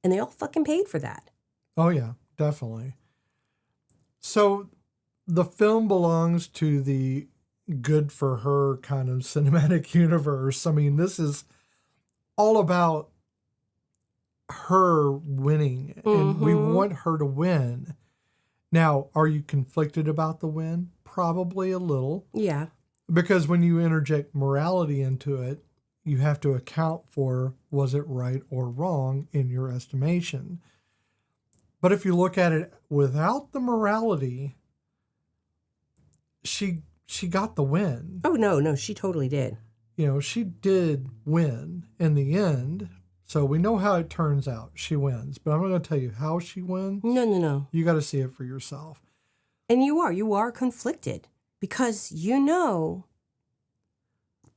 they all fucking paid for that. Oh yeah, definitely. So the film belongs to the good for her kind of cinematic universe. I mean, this is all about her winning, and we want her to win. Now, are you conflicted about the win? Probably a little. Yeah. Because when you interject morality into it, you have to account for, was it right or wrong in your estimation? But if you look at it without the morality, she got the win. Oh, no, she totally did. She did win in the end. So we know how it turns out. She wins. But I'm not going to tell you how she wins. No. You got to see it for yourself. And you are conflicted. Because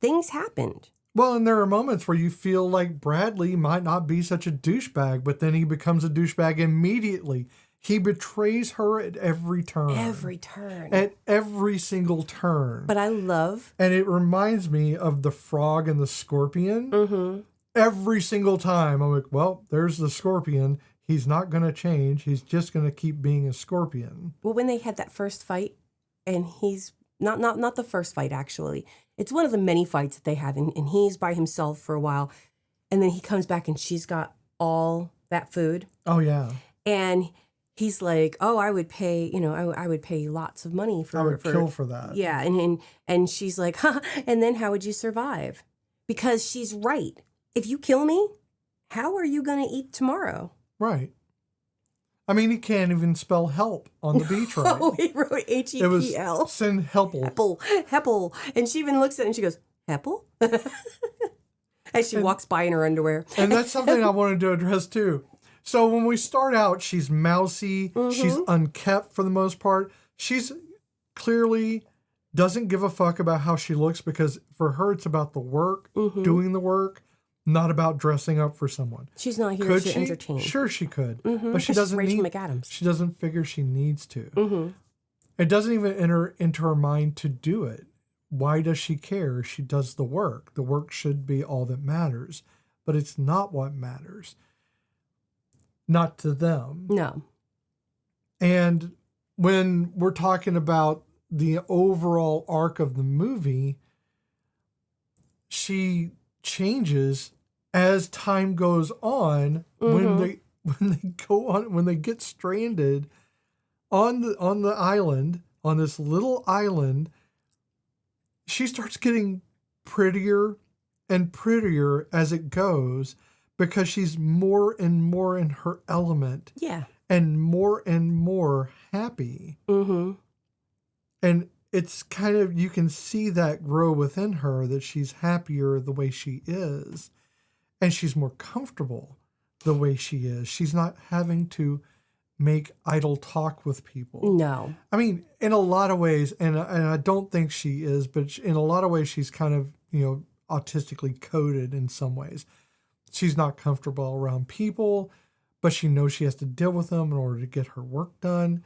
things happened. Well, and there are moments where you feel like Bradley might not be such a douchebag, but then he becomes a douchebag immediately. He betrays her at every turn. At every single turn. But I love... And it reminds me of the frog and the scorpion. Every single time, I'm like, well, there's the scorpion. He's not going to change. He's just going to keep being a scorpion. Well, when they had that first fight, and he's... Not the first fight, actually. It's one of the many fights that they have, and he's by himself for a while. And then he comes back, and she's got all that food. Oh, yeah. And he's like, oh, I would pay, I would pay lots of money for... I would kill for that. Yeah, and she's like, and then how would you survive? Because she's right. If you kill me, how are you going to eat tomorrow? Right. I mean, he can't even spell help on the beach, right? Oh, he wrote H-E-P-L. It was send helpel. Heppel. And she even looks at it and she goes, Heppel? As she walks by in her underwear. And that's something I wanted to address too. So when we start out, she's mousy. She's unkept for the most part. She's clearly doesn't give a fuck about how she looks because for her, it's about the work, doing the work. Not about dressing up for someone. She's not here to entertain. Sure, she could, but she doesn't Rachel need. McAdams. She doesn't figure she needs to. It doesn't even enter into her mind to do it. Why does she care? She does the work. The work should be all that matters, but it's not what matters. Not to them. No. And when we're talking about the overall arc of the movie, she changes as time goes on when they get stranded on the island, on this little island. She starts getting prettier and prettier as it goes because she's more and more in her element. Yeah. And more happy. Mm-hmm. And it's kind of, you can see that grow within her, that she's happier the way she is. And she's more comfortable the way she is. She's not having to make idle talk with people. No. I mean, in a lot of ways, and I don't think she is, but in a lot of ways, she's kind of, autistically coded in some ways. She's not comfortable around people, but she knows she has to deal with them in order to get her work done.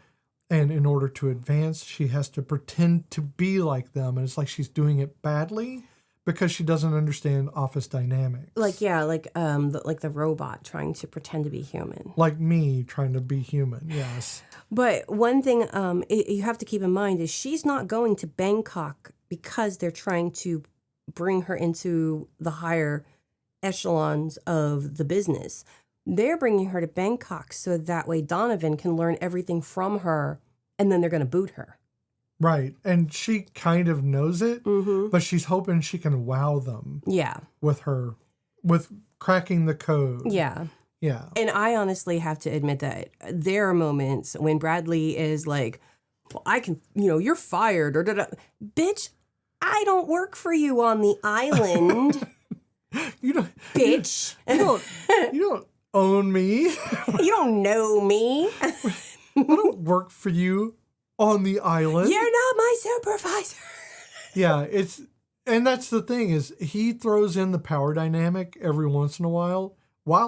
And in order to advance, she has to pretend to be like them. And it's like she's doing it badly because she doesn't understand office dynamics. Like the robot trying to pretend to be human. Like me trying to be human, yes. But one thing you have to keep in mind is she's not going to Bangkok because they're trying to bring her into the higher echelons of the business. They're bringing her to Bangkok so that way Donovan can learn everything from her, and then they're going to boot her. Right. And she kind of knows it, but she's hoping she can wow them. Yeah. With cracking the code. Yeah. Yeah. And I honestly have to admit that there are moments when Bradley is like, well, I can, you're fired or da-da. Bitch, I don't work for you on the island. You don't, bitch. You don't own me. You don't know me. I don't work for you on the island. You're not my supervisor. Yeah, and that's the thing is he throws in the power dynamic every once in a while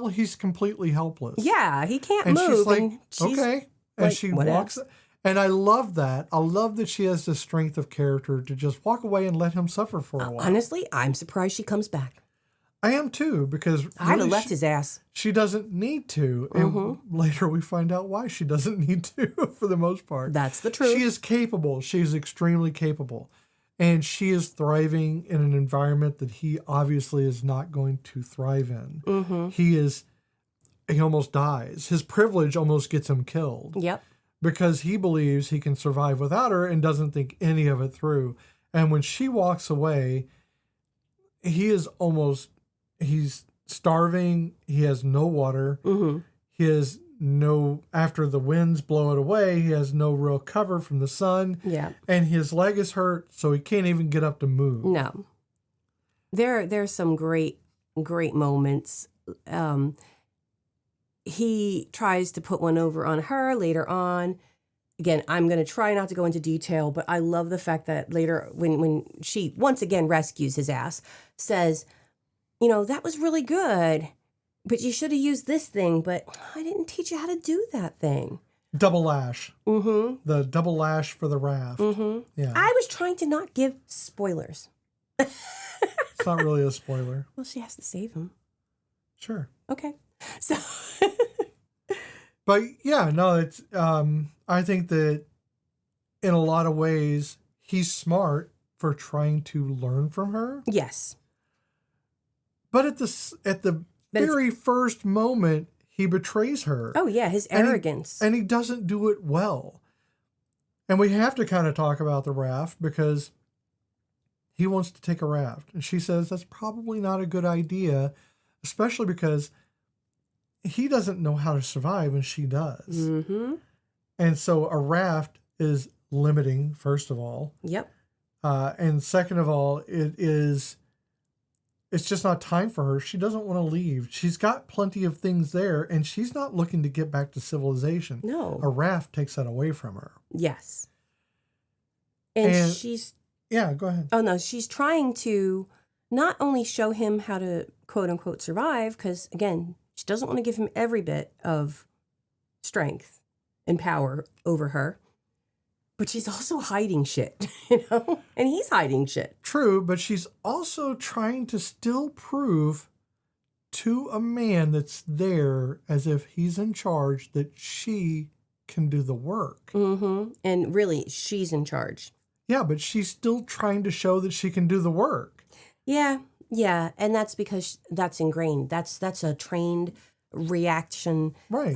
he's completely helpless. Yeah, he can't and move. She's like, okay. And like, she what walks. else? And I love that. I love that she has the strength of character to just walk away and let him suffer for a while. Honestly, I'm surprised she comes back. I am too, because I'd have left his ass. She doesn't need to. And later we find out why she doesn't need to for the most part. That's the truth. She is capable. She is extremely capable. And she is thriving in an environment that he obviously is not going to thrive in. He almost dies. His privilege almost gets him killed. Yep. Because he believes he can survive without her and doesn't think any of it through. And when she walks away, he's starving. He has no water. He has after the winds blow it away, he has no real cover from the sun. Yeah. And his leg is hurt, so he can't even get up to move. No. There's some great moments. He tries to put one over on her later on. Again, I'm going to try not to go into detail, but I love the fact that later when she once again rescues his ass, says, that was really good, but you should have used this thing, but I didn't teach you how to do that thing. Double lash. Mm-hmm. The double lash for the raft. Mm-hmm. Yeah. I was trying to not give spoilers. It's not really a spoiler. Well, she has to save him. Sure. Okay. So, but yeah, no, it's, I think that in a lot of ways, he's smart for trying to learn from her. Yes. But at the very first moment, he betrays her. Oh yeah, his arrogance. And he doesn't do it well. And we have to kind of talk about the raft because he wants to take a raft. And she says that's probably not a good idea, especially because he doesn't know how to survive and she does. Mm-hmm. And so a raft is limiting, first of all. Yep. And second of all, it's just not time for her. She doesn't want to leave. She's got plenty of things there, and she's not looking to get back to civilization. No. A raft takes that away from her. Yes. And she's... Yeah, go ahead. Oh, no. She's trying to not only show him how to, quote unquote, survive, because, again, she doesn't want to give him every bit of strength and power over her, but she's also hiding shit, and he's hiding shit. True, but she's also trying to still prove to a man that's there as if he's in charge that she can do the work. Mm-hmm. And really, she's in charge. Yeah, but she's still trying to show that she can do the work. Yeah, and that's because that's ingrained. That's a trained reaction. Right.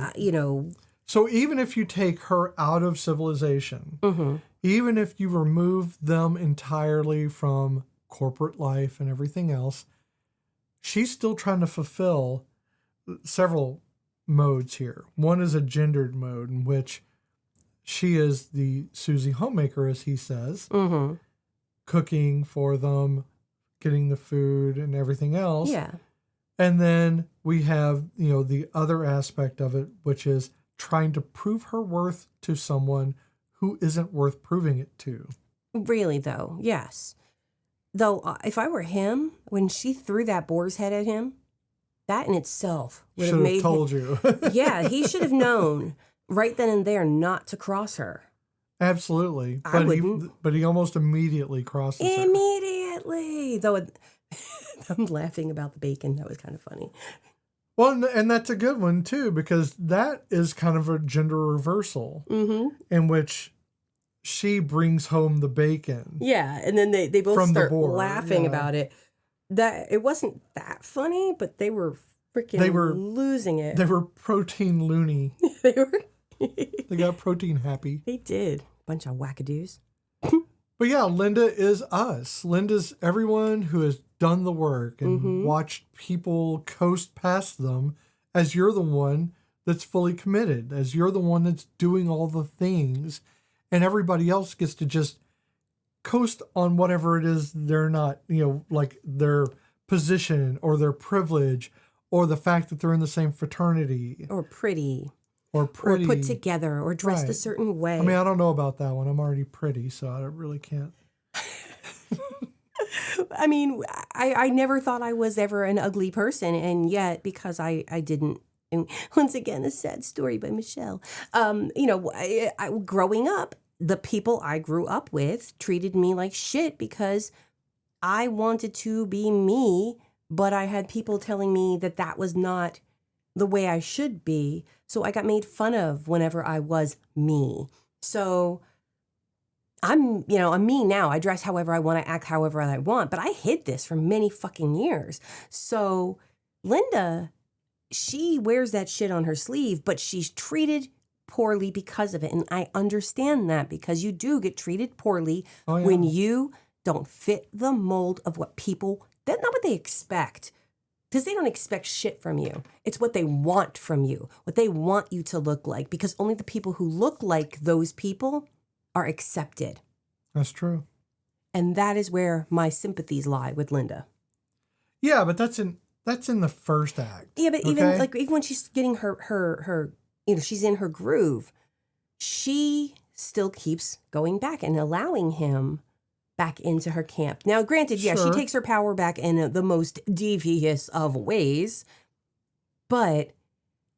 So even if you take her out of civilization, even if you remove them entirely from corporate life and everything else. She's still trying to fulfill several modes here. One is a gendered mode in which she is the Susie homemaker, as he says, cooking for them, getting the food and everything else. Yeah. And then we have, the other aspect of it, which is trying to prove her worth to someone who isn't worth proving it to. Really, though, yes. Though, if I were him, when she threw that boar's head at him, that in itself would have made told you. Yeah, he should have known right then and there not to cross her. Absolutely. I wouldn't. But he almost immediately crosses her. Immediately. Though I'm laughing about the bacon. That was kind of funny. Well, and that's a good one, too, because that is kind of a gender reversal in which she brings home the bacon. Yeah, and then they both from start the boar. laughing about it. That it wasn't that funny, but they were losing it. They were protein loony. They were. They got protein happy. They did. Bunch of wackadoos. But yeah, Linda is us. Linda's everyone who has done the work and watched people coast past them, as you're the one that's fully committed, as you're the one that's doing all the things, and everybody else gets to just coast on whatever it is they're not, like their position or their privilege or the fact that they're in the same fraternity. Or pretty. Or put together, or dressed Right. a certain way. I mean, I don't know about that one. I'm already pretty, so I really can't. I mean, I never thought I was ever an ugly person, and yet because I didn't. And once again, a sad story by Michelle. Growing up, the people I grew up with treated me like shit because I wanted to be me, but I had people telling me that was not the way I should be. So I got made fun of whenever I was me. So I'm me now. I dress however I want, I act however I want, but I hid this for many fucking years. So Linda, she wears that shit on her sleeve, but she's treated poorly because of it. And I understand that, because you do get treated poorly when you don't fit the mold of what people, that's not what they expect. Because they don't expect shit from you. It's what they want from you, what they want you to look like, because only the people who look like those people are accepted. That's true. And that is where my sympathies lie with Linda. Yeah, but that's in the first act. Yeah, but even when she's getting her she's in her groove, she still keeps going back and allowing him back into her camp. Now, granted, yeah, she takes her power back in the most devious of ways, but...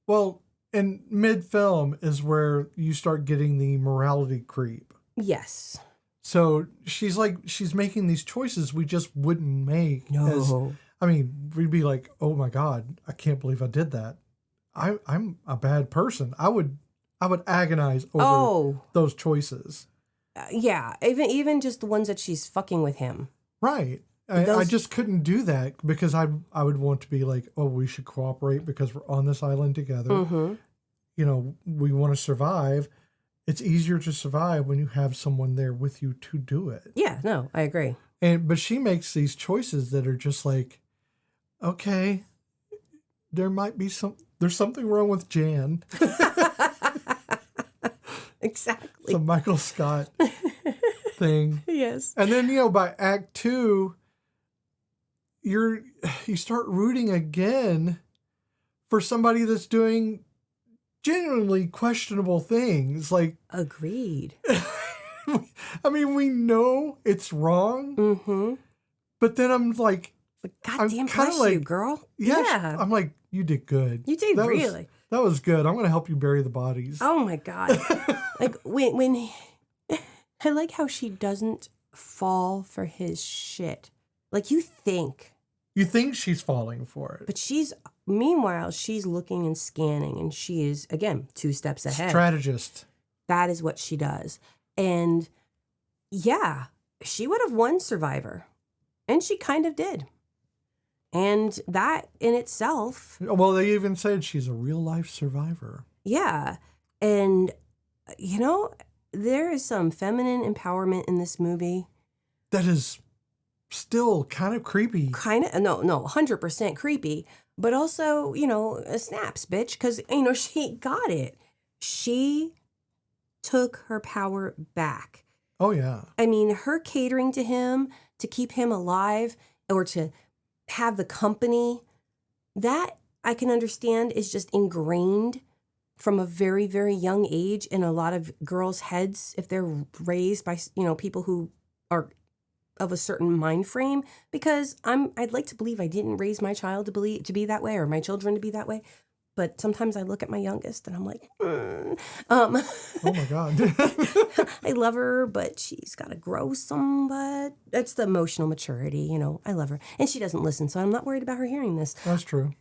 Well, in mid-film is where you start getting the morality creep. Yes. So she's making these choices we just wouldn't make. No. We'd be like, oh my God, I can't believe I did that. I'm a bad person. I would agonize over those choices. Yeah, even just the ones that she's fucking with him. Right. I just couldn't do that because I would want to be like, oh, we should cooperate because we're on this island together. Mm-hmm. We want to survive. It's easier to survive when you have someone there with you to do it. Yeah, no, I agree. But she makes these choices that are just like, okay, there's something wrong with Jan. Exactly. The Michael Scott thing. Yes. And then, by Act 2, you start rooting again for somebody that's doing genuinely questionable things. Like, agreed. We know it's wrong. Mm-hmm. But then I'm like, goddamn bless you, girl. Yeah. I'm like, you did good. You did really. That was good. I'm going to help you bury the bodies. Oh my God. Like when I like how she doesn't fall for his shit. Like you think she's falling for it. But meanwhile, she's looking and scanning, and she is, again, 2 steps ahead. Strategist. That is what she does. And yeah, she would have won Survivor. And she kind of did. And that in itself... Well, they even said she's a real-life survivor. Yeah. And, there is some feminine empowerment in this movie. That is still kind of creepy. Kind of, no, 100% creepy, but also, snaps, bitch, because, she got it. She took her power back. Oh, yeah. I mean, her catering to him to keep him alive or to have the company, that I can understand is just ingrained from a very, very young age in a lot of girls' heads if they're raised by, people who are of a certain mind frame, because I'd like to believe I didn't raise my child to be that way or my children to be that way. But sometimes I look at my youngest and I'm like, oh my God. I love her, but she's got to grow some, but that's the emotional maturity, I love her. And she doesn't listen, so I'm not worried about her hearing this. That's true.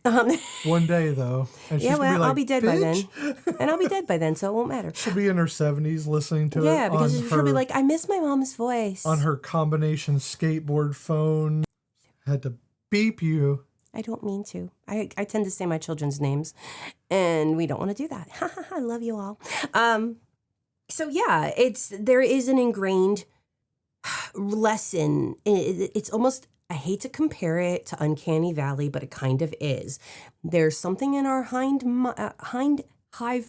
One day, though. And yeah, well, be like, I'll be dead by then. And I'll be dead by then, so it won't matter. She'll be in her 70s listening to it. Yeah, because she'll be like, I miss my mom's voice. On her combination skateboard phone. Had to beep you. I don't mean to. I tend to say my children's names, and we don't want to do that. I love you all. So yeah, there is an ingrained lesson. It's almost, I hate to compare it to Uncanny Valley, but it kind of is. There's something in our hive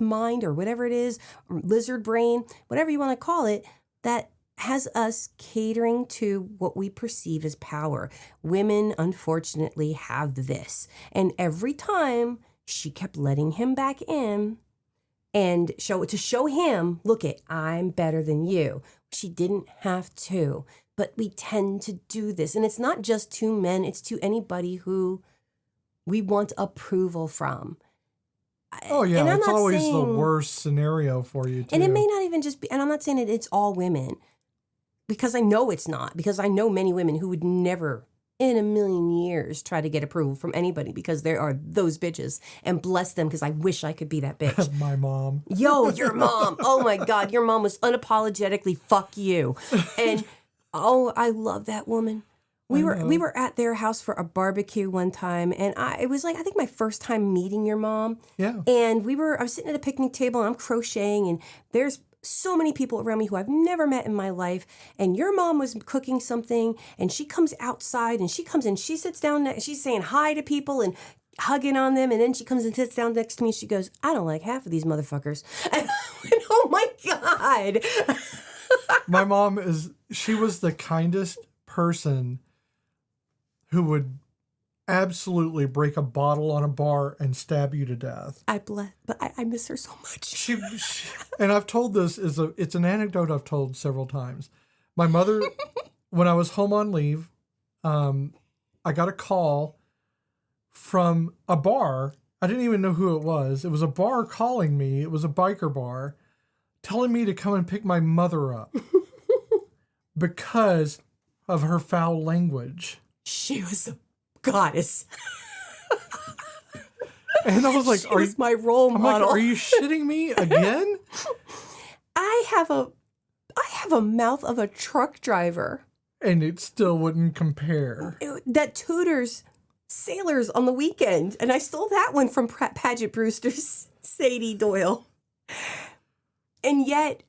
mind or whatever it is, lizard brain, whatever you want to call it, that has us catering to what we perceive as power. Women, unfortunately, have this. And every time she kept letting him back in and show him, look I'm better than you. She didn't have to, but we tend to do this. And it's not just to men, it's to anybody who we want approval from. Oh, yeah, it's always the worst scenario for you, too. And it may not even just be, and I'm not saying it's all women, because I know it's not, because I know many women who would never in a million years try to get approval from anybody because there are those bitches, and bless them, because I wish I could be that bitch. My mom. Yo, your mom. Oh my God, your mom was unapologetically fuck you. And oh, I love that woman. We were at their house for a barbecue one time, and it was like, I think my first time meeting your mom. Yeah. And I was sitting at a picnic table and I'm crocheting, and there's so many people around me who I've never met in my life. And your mom was cooking something, and she comes outside and she comes in, she sits down, she's saying hi to people and hugging on them. And then she comes and sits down next to me. She goes, I don't like half of these motherfuckers. And I went, oh my God. My mom she was the kindest person who would absolutely break a bottle on a bar and stab you to death. But I miss her so much. She and I've told this, it's an anecdote I've told several times. My mother, when I was home on leave, I got a call from a bar. I didn't even know who it was. It was a bar calling me. It was a biker bar, telling me to come and pick my mother up because of her foul language. She was a goddess. And I was like, she was my role model. Like, are you shitting me again? I have a mouth of a truck driver. And it still wouldn't compare. That tutors sailors on the weekend. And I stole that one from Paget Brewster's Sadie Doyle. And yet,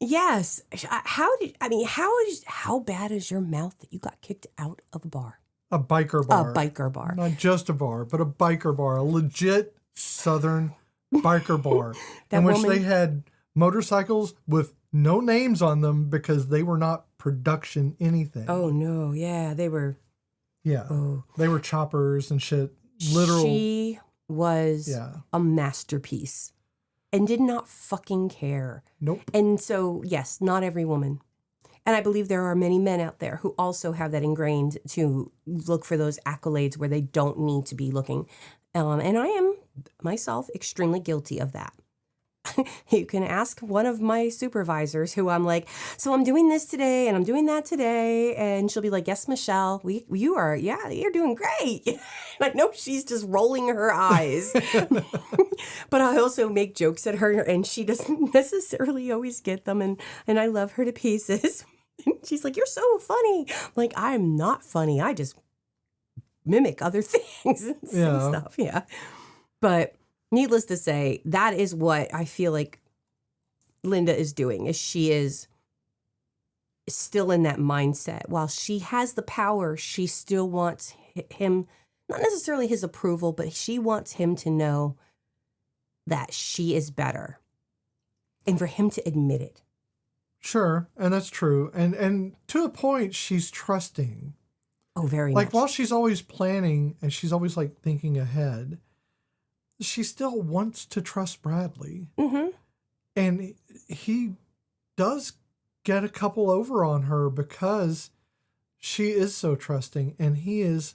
yes, how bad is your mouth that you got kicked out of a bar? A biker bar. A biker bar. Not just a bar, but a biker bar. A legit Southern biker bar. In which they had motorcycles with no names on them because they were not production anything. Oh, no. Yeah, they were. Yeah. Oh. They were choppers and shit. Literal. She was a masterpiece and did not fucking care. Nope. And so, yes, not every woman. And I believe there are many men out there who also have that ingrained to look for those accolades where they don't need to be looking. And I am myself extremely guilty of that. You can ask one of my supervisors who I'm like, so I'm doing this today and I'm doing that today. And she'll be like, yes, Michelle, you're doing great. And I know she's just rolling her eyes. But I also make jokes at her and she doesn't necessarily always get them. And I love her to pieces. And she's like, you're so funny. I'm like, I'm not funny. I just mimic other things and stuff. Yeah. But needless to say, that is what I feel like Linda is doing. Is still in that mindset. While she has the power, she still wants him, not necessarily his approval, but she wants him to know that she is better and for him to admit it. Sure, and that's true. And to a point, she's trusting. Oh, very much. Like, while she's always planning and she's always, like, thinking ahead, she still wants to trust Bradley. Mm-hmm. And he does get a couple over on her because she is so trusting, and he is,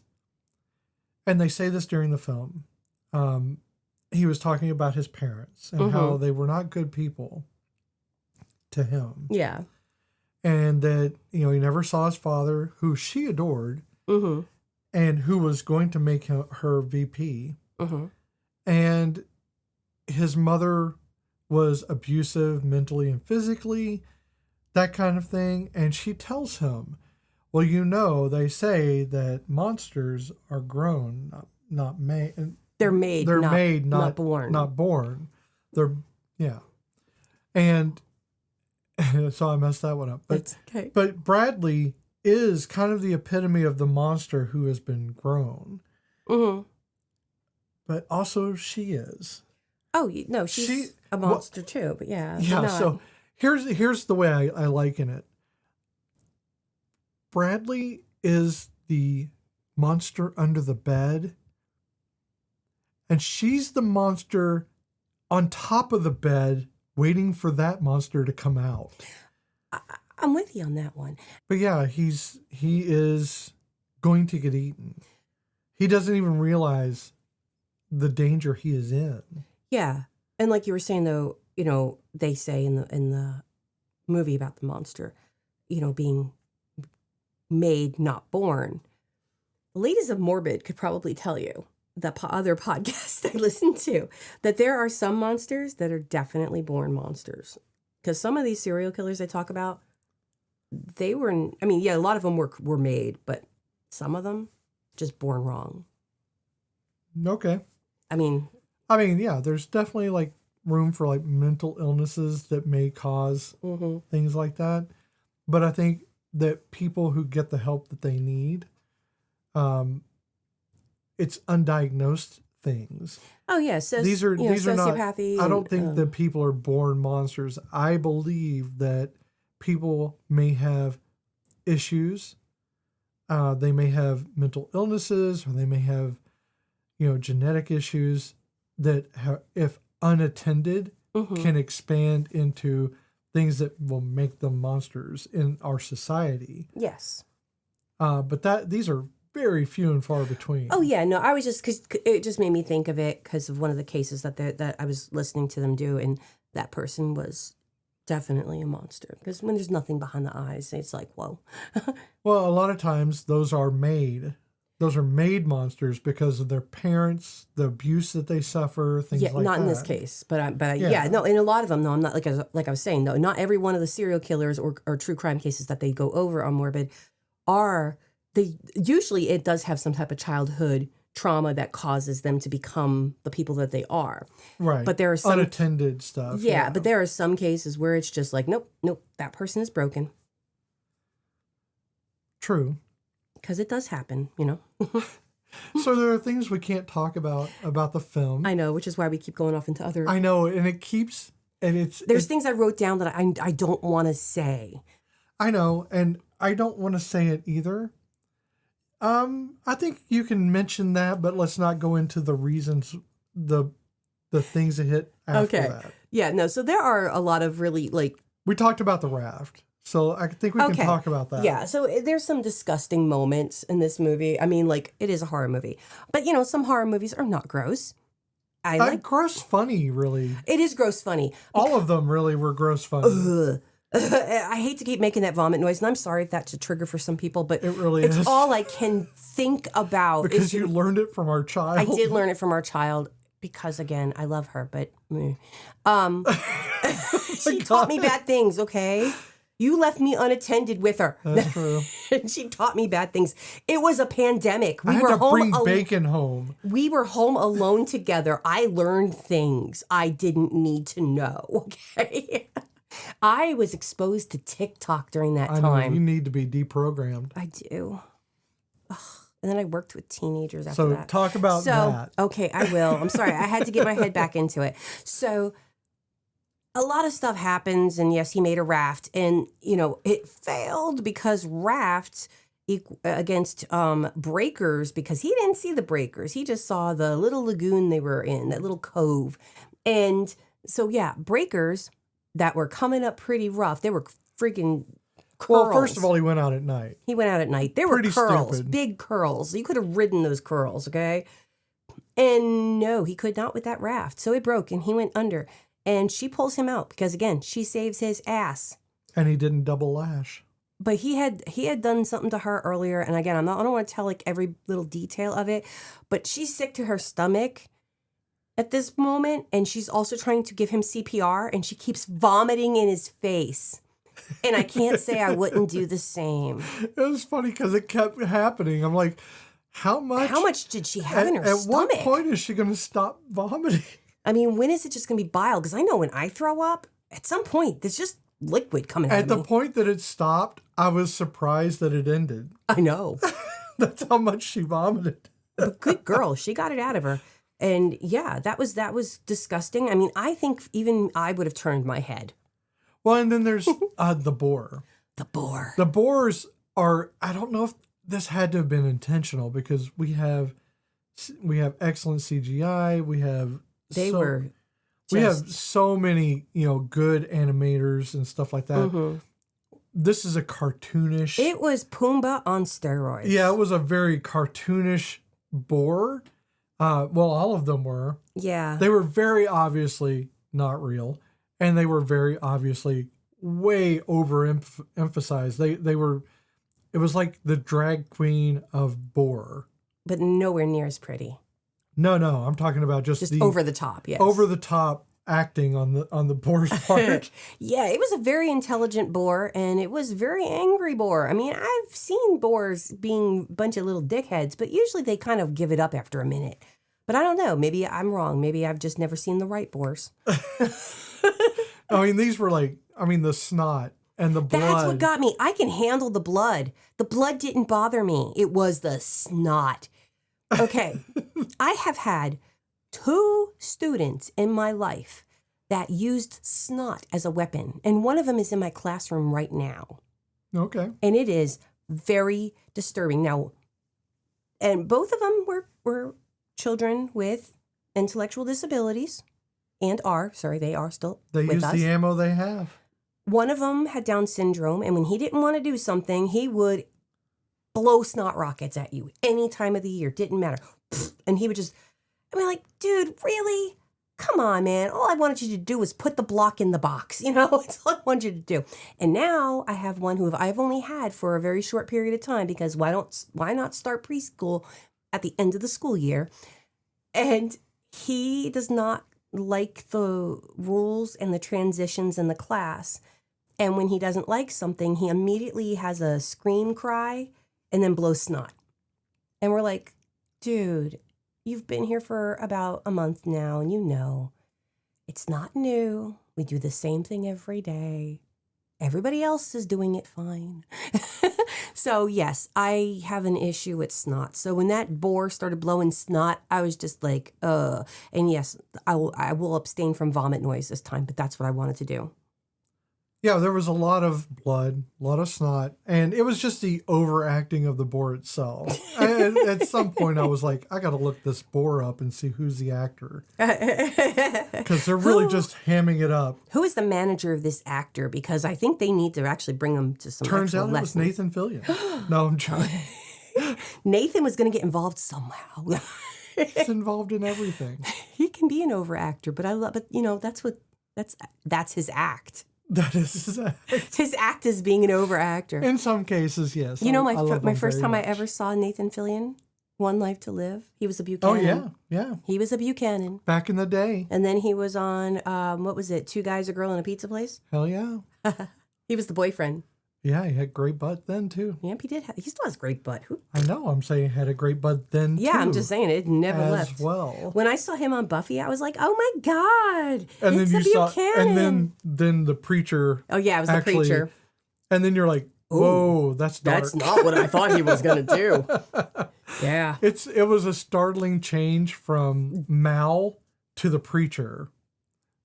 and they say this during the film, he was talking about his parents and how they were not good people to him. Yeah. And that, you know, he never saw his father, who she adored, and who was going to make her VP. And his mother was abusive mentally and physically, that kind of thing. And she tells him, well, you know, they say that monsters are grown, not made. They're made, not born. Not born. They're, yeah. And so I messed that one up. But, it's okay. But Bradley is kind of the epitome of the monster who has been grown. But also she is. Oh, no, she's a monster too, but yeah. Yeah, so here's the way I liken it. Bradley is the monster under the bed, and she's the monster on top of the bed waiting for that monster to come out. I'm with you on that one. But yeah, he is going to get eaten. He doesn't even realize the danger he is in. Yeah. And like you were saying, though, you know, they say in the movie about the monster, you know, being made, not born. Ladies of Morbid could probably tell you, the other podcast I listen to, that there are some monsters that are definitely born monsters. Because some of these serial killers they talk about, they were, I mean, yeah, a lot of them were made, but some of them just born wrong. Okay. I mean, yeah, there's definitely like room for like mental illnesses that may cause things like that. But I think that people who get the help that they need, it's undiagnosed things. Oh yeah, so these are sociopathy. Not. I don't think that people are born monsters. I believe that people may have issues. They may have mental illnesses, or they may have, you know, genetic issues that, if unattended, can expand into things that will make them monsters in our society. Yes. But these are very few and far between. Oh yeah, no, I was just, because it just made me think of it because of one of the cases that I was listening to them do, and that person was definitely a monster. Because when there's nothing behind the eyes, it's like, whoa. Well, a lot of times those are made monsters because of their parents, the abuse that they suffer, things like that. Yeah, not in this case, but no, in a lot of them, though, I'm not, like I was saying, though, not every one of the serial killers or true crime cases that they go over on Morbid usually it does have some type of childhood trauma that causes them to become the people that they are. Right. But there are some unattended stuff. Yeah, but there are some cases where it's just like, nope, that person is broken. True. Because it does happen, you know. So there are things we can't talk about the film. I know, which is why we keep going off into other. I know, and there's things I wrote down that I don't want to say. I know, and I don't want to say it either. I think you can mention that, but let's not go into the reasons, the things that hit after that. Yeah, no, so there are a lot of really, like... We talked about the raft, so I think we can talk about that. Yeah, so there's some disgusting moments in this movie. I mean, like, it is a horror movie. But, you know, some horror movies are not gross. Gross funny, really. It is gross funny. All of them really were gross funny. I hate to keep making that vomit noise, and I'm sorry if that's a trigger for some people, but it really is. It's all I can think about. Because you learned it from our child. I did learn it from our child because, again, I love her, but she taught me bad things, okay? You left me unattended with her. That's true. And she taught me bad things. It was a pandemic. I had to bring bacon home. We were home alone together. I learned things I didn't need to know, okay? I was exposed to TikTok during that I know, time. you need to be deprogrammed. I do. Ugh. And then I worked with teenagers after So that. talk about that. Okay, I will. I'm sorry. I had to get my head back into it. So a lot of stuff happens, and yes, he made a raft, and it failed because rafts against breakers, because he didn't see the breakers. He just saw the little lagoon they were in, that little cove. And so breakers that were coming up pretty rough. They were freaking curls. Well, first of all, he went out at night. He went out at night. They were Pretty curls, stupid. big curls. You could have ridden those curls, okay? And no, he could not with that raft. So it broke, and he went under. And she pulls him out because, again, she saves his ass. And he didn't double lash. But he had done something to her earlier. And again, I don't want to tell like every little detail of it, but she's sick to her stomach at this moment. And she's also trying to give him CPR, and she keeps vomiting in his face. And I can't say I wouldn't do the same. It was funny because it kept happening. I'm like, how much did she have in her At stomach? what point is she going to stop vomiting? I mean, when is it just going to be bile? Because I know when I throw up, at some point, there's just liquid coming out of me. At the point that it stopped, I was surprised that it ended. I know. That's how much she vomited. But good girl. She got it out of her. And yeah, that was disgusting. I mean, I think even I would have turned my head. Well, and then there's the boar. The boar. The boars are, I don't know if this had to have been intentional, because we have excellent CGI. We have so many, good animators and stuff like that. Mm-hmm. This is a cartoonish. It was Pumbaa on steroids. Yeah, it was a very cartoonish boar. Well, all of them were. Yeah. They were very obviously not real, and they were very obviously way overemphasized. They were. It was like the drag queen of boar, but nowhere near as pretty. No, I'm talking about just the over the top. Yes, over the top acting on the boar's part. Yeah, it was a very intelligent boar, and it was a very angry boar. I mean, I've seen boars being a bunch of little dickheads, but usually they kind of give it up after a minute. But I don't know. Maybe I'm wrong. Maybe I've just never seen the right boars. I mean, these were the snot and the blood. That's what got me. I can handle the blood. The blood didn't bother me. It was the snot. Okay. I have had 2 students in my life that used snot as a weapon, and one of them is in my classroom right now. Okay. And it is very disturbing. Now, and both of them were children with intellectual disabilities, and they are still with us. They use the ammo they have. One of them had Down syndrome, and when he didn't want to do something, he would blow snot rockets at you any time of the year. Didn't matter. And he would just, like, dude, really? Come on, man. All I wanted you to do was put the block in the box. It's all I wanted you to do. And now I have one who I've only had for a very short period of time, because why not start preschool at the end of the school year? And he does not like the rules and the transitions in the class. And when he doesn't like something, he immediately has a scream cry and then blows snot. And we're like, dude, you've been here for about a month now, and it's not new. We do the same thing every day. Everybody else is doing it fine. So yes, I have an issue with snot. So when that boar started blowing snot, I was just like, And yes, I will abstain from vomit noise this time, but that's what I wanted to do. Yeah, there was a lot of blood, a lot of snot, and it was just the overacting of the boar itself. At some point, I was like, I got to look this boar up and see who's the actor. Because they're really just hamming it up. Who is the manager of this actor? Because I think they need to actually bring him to some Turns out lessons. It was Nathan Fillion. No, I'm joking. Nathan was going to get involved somehow. He's involved in everything. He can be an overactor, but that's his act. That is his act. His act is being an overactor. In some cases, yes. My first time I ever saw Nathan Fillion, One Life to Live, he was a Buchanan. Oh, yeah. He was a Buchanan. Back in the day. And then he was on, what was it, Two Guys, a Girl, and a Pizza Place? Hell yeah. He was the boyfriend. Yeah, he had great butt then too. Yep, he did. He still has great butt. I know. I'm saying he had a great butt then too. Yeah, I'm just saying it never as left. well. When I saw him on Buffy, I was like, "Oh my god!" And it's then a you saw, Buchanan. and then the preacher. Oh yeah, it was actually, the preacher. And then you're like, "Whoa, that's dark." That's not what I thought he was gonna do. Yeah, It was a startling change from Mal to the preacher,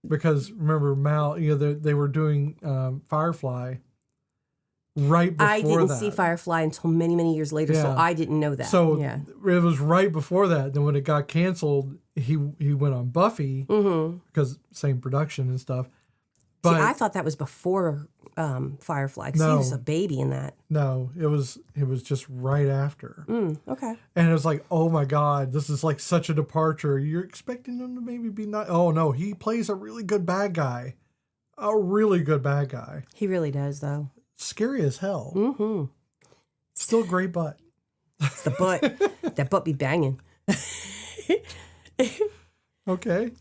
because remember Mal, they were doing Firefly. Right before I didn't that. see Firefly until many, many years later, so I didn't know that. So it was right before that. Then when it got canceled, he went on Buffy because same production and stuff. But see, I thought that was before Firefly because he was a baby in that. No, it was just right after. Okay. And it was like, oh my God, this is like such a departure. You're expecting him to maybe be not. Oh no, he plays a really good bad guy. A really good bad guy. He really does, though. Scary as hell. Mm-hmm. Still great butt. It's the butt. That butt be banging. Okay.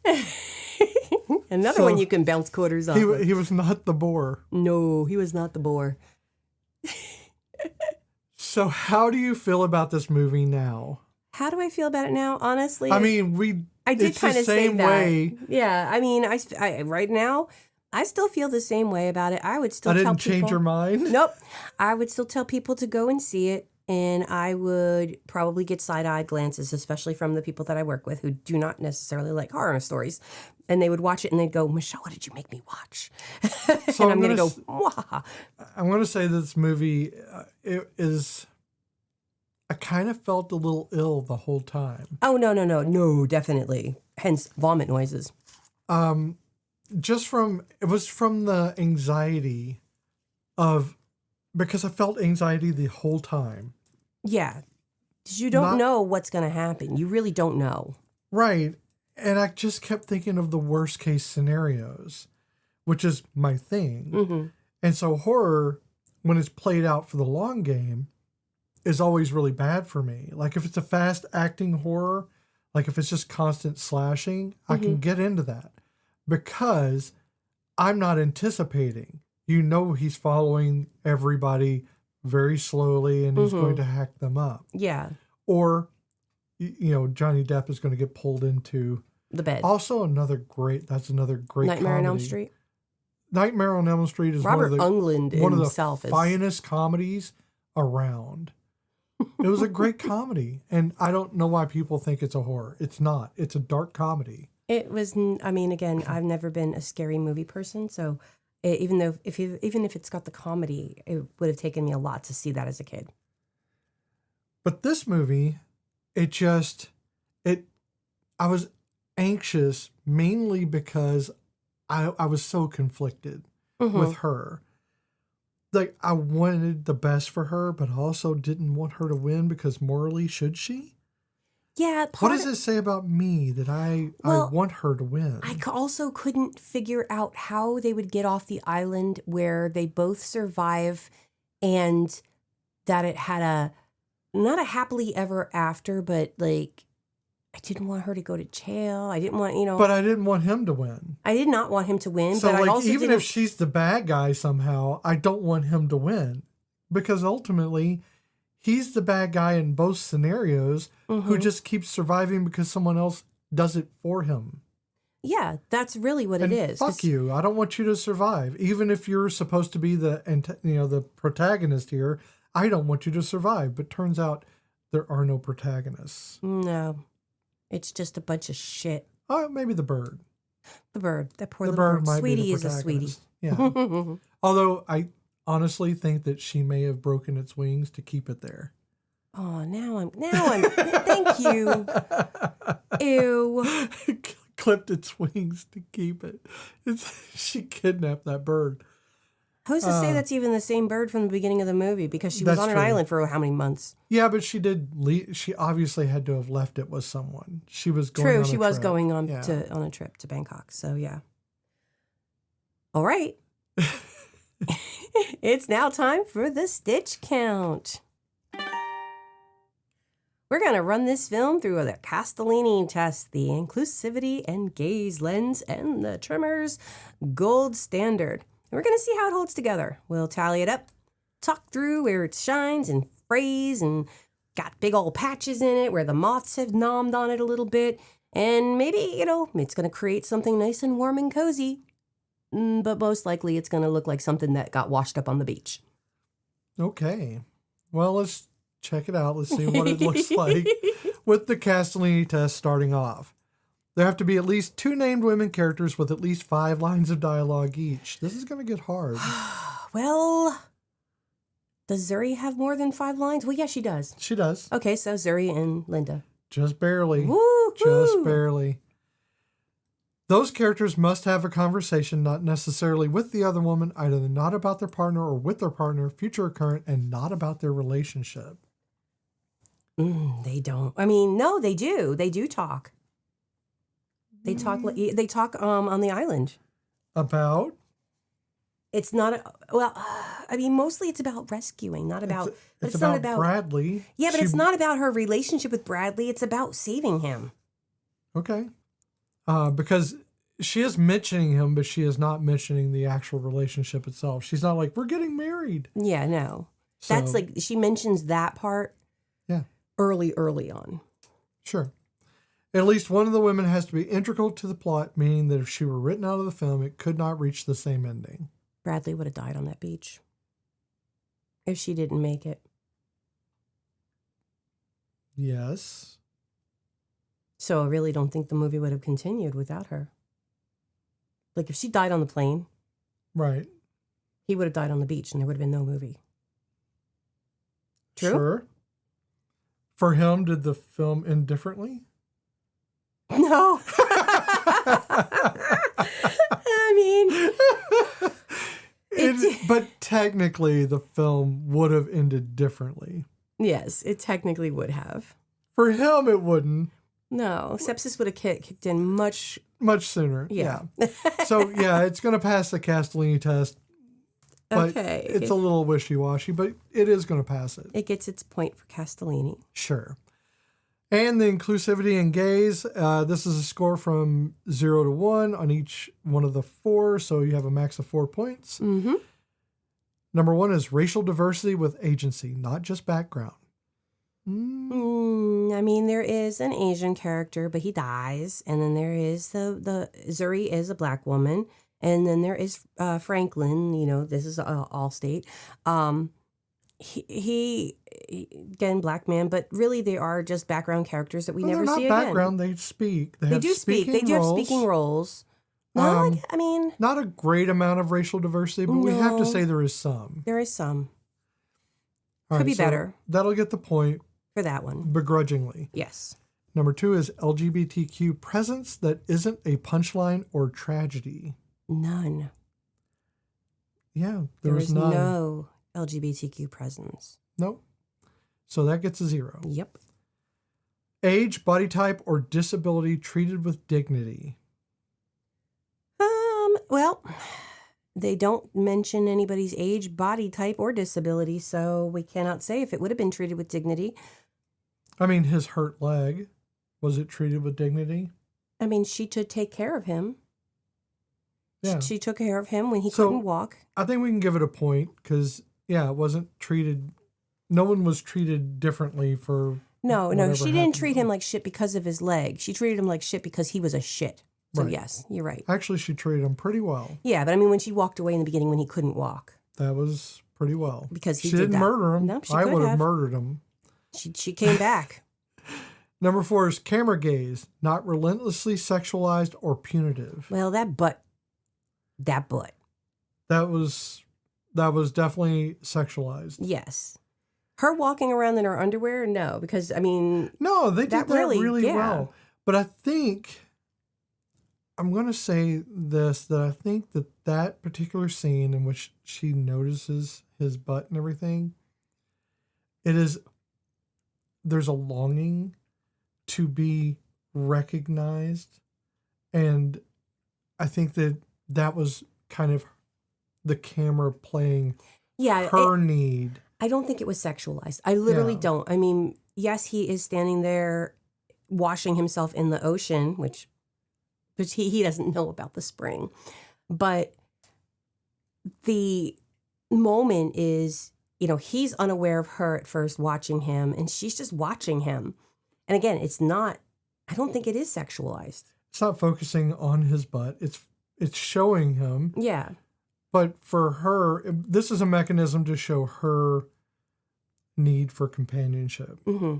Another one you can bounce quarters off. He was not the boar. No, he was not the boar. So how do you feel about this movie now? How do I feel about it now? Honestly, I mean, I did kind of say that. Way. Yeah, I mean, I right now, I still feel the same way about it. I would still tell people. I didn't change your mind? Nope. I would still tell people to go and see it, and I would probably get side-eyed glances, especially from the people that I work with who do not necessarily like horror stories. And they would watch it and they'd go, "Michelle, what did you make me watch?" So and I'm going to go, "Mwah." I'm going to say this movie it is. I kind of felt a little ill the whole time. Oh, no, definitely. Hence, vomit noises. It was from the anxiety because I felt anxiety the whole time. Yeah. Because you don't know what's going to happen. You really don't know. Right. And I just kept thinking of the worst case scenarios, which is my thing. Mm-hmm. And so horror, when it's played out for the long game, is always really bad for me. Like if it's a fast acting horror, like if it's just constant slashing, I can get into that because I'm not anticipating. He's following everybody very slowly and he's going to hack them up. Yeah. Or, Johnny Depp is going to get pulled into the bed. Also another great Nightmare comedy. on Elm Street. Nightmare on Elm Street is Robert one of the is finest comedies around. It was a great comedy, and I don't know why people think it's a horror. It's not. It's a dark comedy. It was. I mean, again, I've never been a scary movie person, so even if it's got the comedy, it would have taken me a lot to see that as a kid. But this movie, I was anxious mainly because I was so conflicted with her. Like, I wanted the best for her, but also didn't want her to win because morally, should she? Yeah. What does it say about me that I want her to win? I also couldn't figure out how they would get off the island where they both survive and that it had not a happily ever after, but like, I didn't want her to go to jail. I didn't want, But I didn't want him to win. I did not want him to win. So, but I also even if she's the bad guy somehow, I don't want him to win. Because ultimately, he's the bad guy in both scenarios who just keeps surviving because someone else does it for him. Yeah, that's really what it is. Fuck you. I don't want you to survive. Even if you're supposed to be the protagonist here, I don't want you to survive. But turns out there are no protagonists. No. It's just a bunch of shit. Oh, maybe the bird. The bird. That poor little bird. Might Sweetie be the is a sweetie. Yeah. Although I honestly think that she may have broken its wings to keep it there. Oh, now I'm thank you. Ew. Clipped its wings to keep it. She kidnapped that bird. Who's to say that's even the same bird from the beginning of the movie? Because she was on an island for how many months? Yeah, but she did. She obviously had to have left it with someone. She was going. True, on she a was trip. going on on a trip to Bangkok. So yeah. All right. It's now time for the stitch count. We're going to run this film through the Castellini test, the inclusivity and gaze lens, and the Tremors gold standard. And we're going to see how it holds together. We'll tally it up talk through where it shines and frays and got big old patches in it where the moths have nommed on it a little bit. And maybe, it's going to create something nice and warm and cozy. But most likely it's going to look like something that got washed up on the beach. Okay. Well, let's check it out. Let's see what it looks like with the Castellini test starting off. There have to be at least 2 named women characters with at least 5 lines of dialogue each. This is going to get hard. Well, does Zuri have more than 5 lines? Well, yeah, she does. She does. Okay, so Zuri and Linda. Just barely. Woo-hoo. Just barely. Those characters must have a conversation, not necessarily with the other woman, either not about their partner or with their partner, future or current, and not about their relationship. They don't. I mean, no, they do. They do talk. They talk. They talk on the island. About? It's not. Mostly it's about rescuing, not about. It's about Bradley. Yeah, but it's not about her relationship with Bradley. It's about saving him. Okay. Because she is mentioning him, but she is not mentioning the actual relationship itself. She's not like, we're getting married. Yeah, no. So, that's like, she mentions that part early on. Sure. At least one of the women has to be integral to the plot, meaning that if she were written out of the film, it could not reach the same ending. Bradley would have died on that beach if she didn't make it. Yes. So I really don't think the movie would have continued without her. Like if she died on the plane, right? He would have died on the beach and there would have been no movie. True? Sure. For him, did the film end differently? No. But technically the film would have ended differently. Yes, it technically would have. For him, it wouldn't. No, sepsis would have kicked in much sooner. Yeah. So, it's going to pass the Castellini test. But it's a little wishy-washy, but it is going to pass it. It gets its point for Castellini. Sure. And the inclusivity and gaze. This is a score from 0 to 1 on each one of the 4, so you have a max of 4 points. Mm-hmm. Number 1 is racial diversity with agency, not just background. There is an Asian character, but he dies. And then there is the Zuri is a black woman. And then there is Franklin, this is all state. He again, black man, but really they are just background characters that we never see again. Not background, they speak. They do speak. They do have speaking roles. Not a great amount of racial diversity, but we have to say there is some. There is some. Could be better. That'll get the point. For that one. Begrudgingly. Yes. Number 2 is LGBTQ presence that isn't a punchline or tragedy. None. Yeah, there is none. No LGBTQ presence. Nope. So that gets a 0. Yep. Age, body type, or disability treated with dignity. Well, they don't mention anybody's age, body type, or disability, so we cannot say if it would have been treated with dignity. His hurt leg, was it treated with dignity? She should take care of him. Yeah. She took care of him when he couldn't walk. I think we can give it a point because, it wasn't treated, no one was treated differently for. No, she didn't treat him like shit because of his leg. She treated him like shit because he was a shit. So, yes, you're right. Actually, she treated him pretty well. Yeah, but when she walked away in the beginning when he couldn't walk. That was pretty well. Because she didn't murder him. No, she I would have murdered him. She came back. Number 4 is camera gaze, not relentlessly sexualized or punitive. Well, that butt. That was definitely sexualized. Yes. Her walking around in her underwear, no, because no, they did that really well. But I think I'm going to say this, that I think that particular scene in which she notices his butt and everything, there's a longing to be recognized. And I think that was kind of the camera playing her need. I don't think it was sexualized. I literally don't. Yes, he is standing there washing himself in the ocean, which he doesn't know about the spring. But the moment is he's unaware of her at first watching him, and she's just watching him. And again, I don't think it is sexualized. It's not focusing on his butt. It's showing him. Yeah. But for her, this is a mechanism to show her need for companionship. Mm-hmm.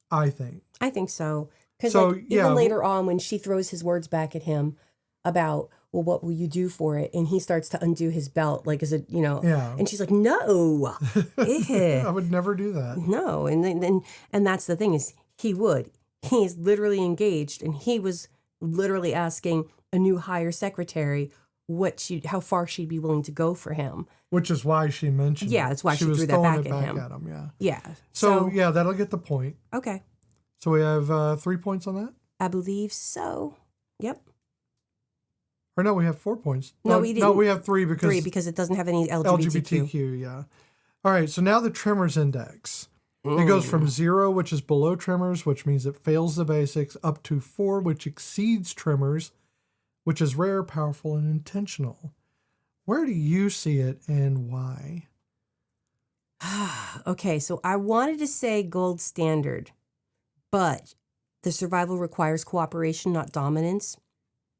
I think. I think so. Because even later on, when she throws his words back at him about, well, what will you do for it? And he starts to undo his belt, like, is it, Yeah. And she's like, no. I would never do that. No. And that's the thing is he would. He is literally engaged, and he was literally asking a new hire secretary how far she'd be willing to go for him. Which is why she mentioned Yeah, that's why she was threw that throwing back it at back him. at him. Yeah. Yeah. So yeah, that'll get the point. Okay. So we have 3 points on that? I believe so. Yep. Or no, we have 4 points. No, we didn't. No, we have 3 because it doesn't have any LGBTQ. LGBTQ, yeah. All right, so now the tremors index. It goes from 0, which is below tremors, which means it fails the basics, up to 4, which exceeds tremors, which is rare, powerful, and intentional. Where do you see it and why? Okay, so I wanted to say gold standard, but the survival requires cooperation, not dominance.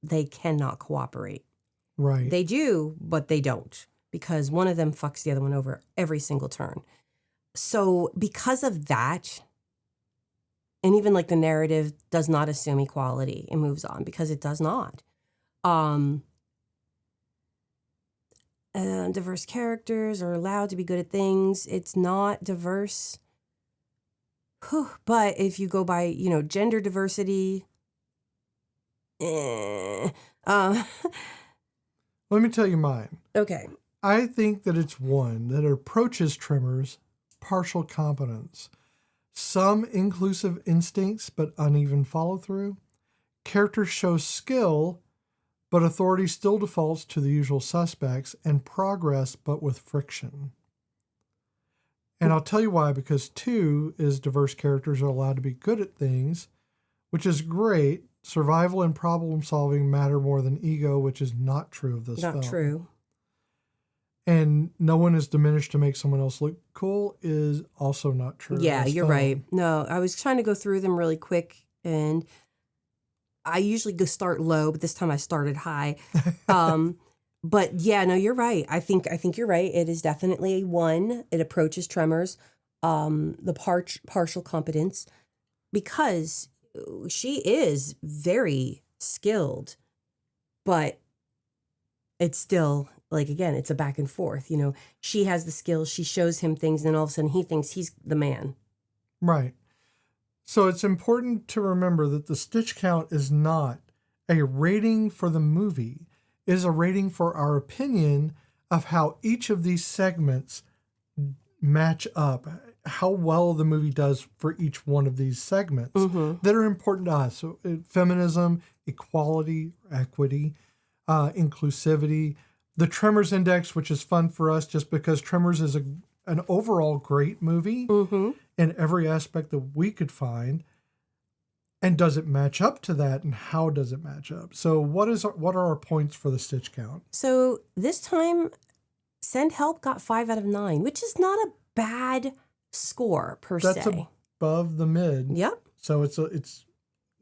They cannot cooperate. Right. They do, but they don't, because one of them fucks the other one over every single turn. So because of that, and even like the narrative does not assume equality, it moves on because it does not. Diverse characters are allowed to be good at things. It's not diverse. But if you go by, gender diversity, Let me tell you mine. Okay. I think that it's one that approaches tremors, partial competence, some inclusive instincts but uneven follow-through. Characters show skill, but authority still defaults to the usual suspects, and progress but with friction. And I'll tell you why, because 2 is diverse characters are allowed to be good at things, which is great. Survival and problem solving matter more than ego, which is not true of this film. Not true. And no one is diminished to make someone else look cool is also not true. Yeah, you're right. No, I was trying to go through them really quick, and I usually go start low, but this time I started high. But yeah, no, you're right. I think you're right. It is definitely one. It approaches tremors, the partial competence, because she is very skilled, but it's still, like, again, it's a back and forth. She has the skills, she shows him things, and then all of a sudden he thinks he's the man. Right. So it's important to remember that the stitch count is not a rating for the movie. It is a rating for our opinion of how each of these segments match up, how well the movie does for each one of these segments that are important to us. So feminism, equality, equity, inclusivity, the Tremors Index, which is fun for us just because Tremors is an overall great movie in every aspect that we could find. And does it match up to that, and how does it match up? So what are our points for the stitch count? So this time, Send Help got 5 out of 9, which is not a bad score per se. That's above the mid. Yep. So it's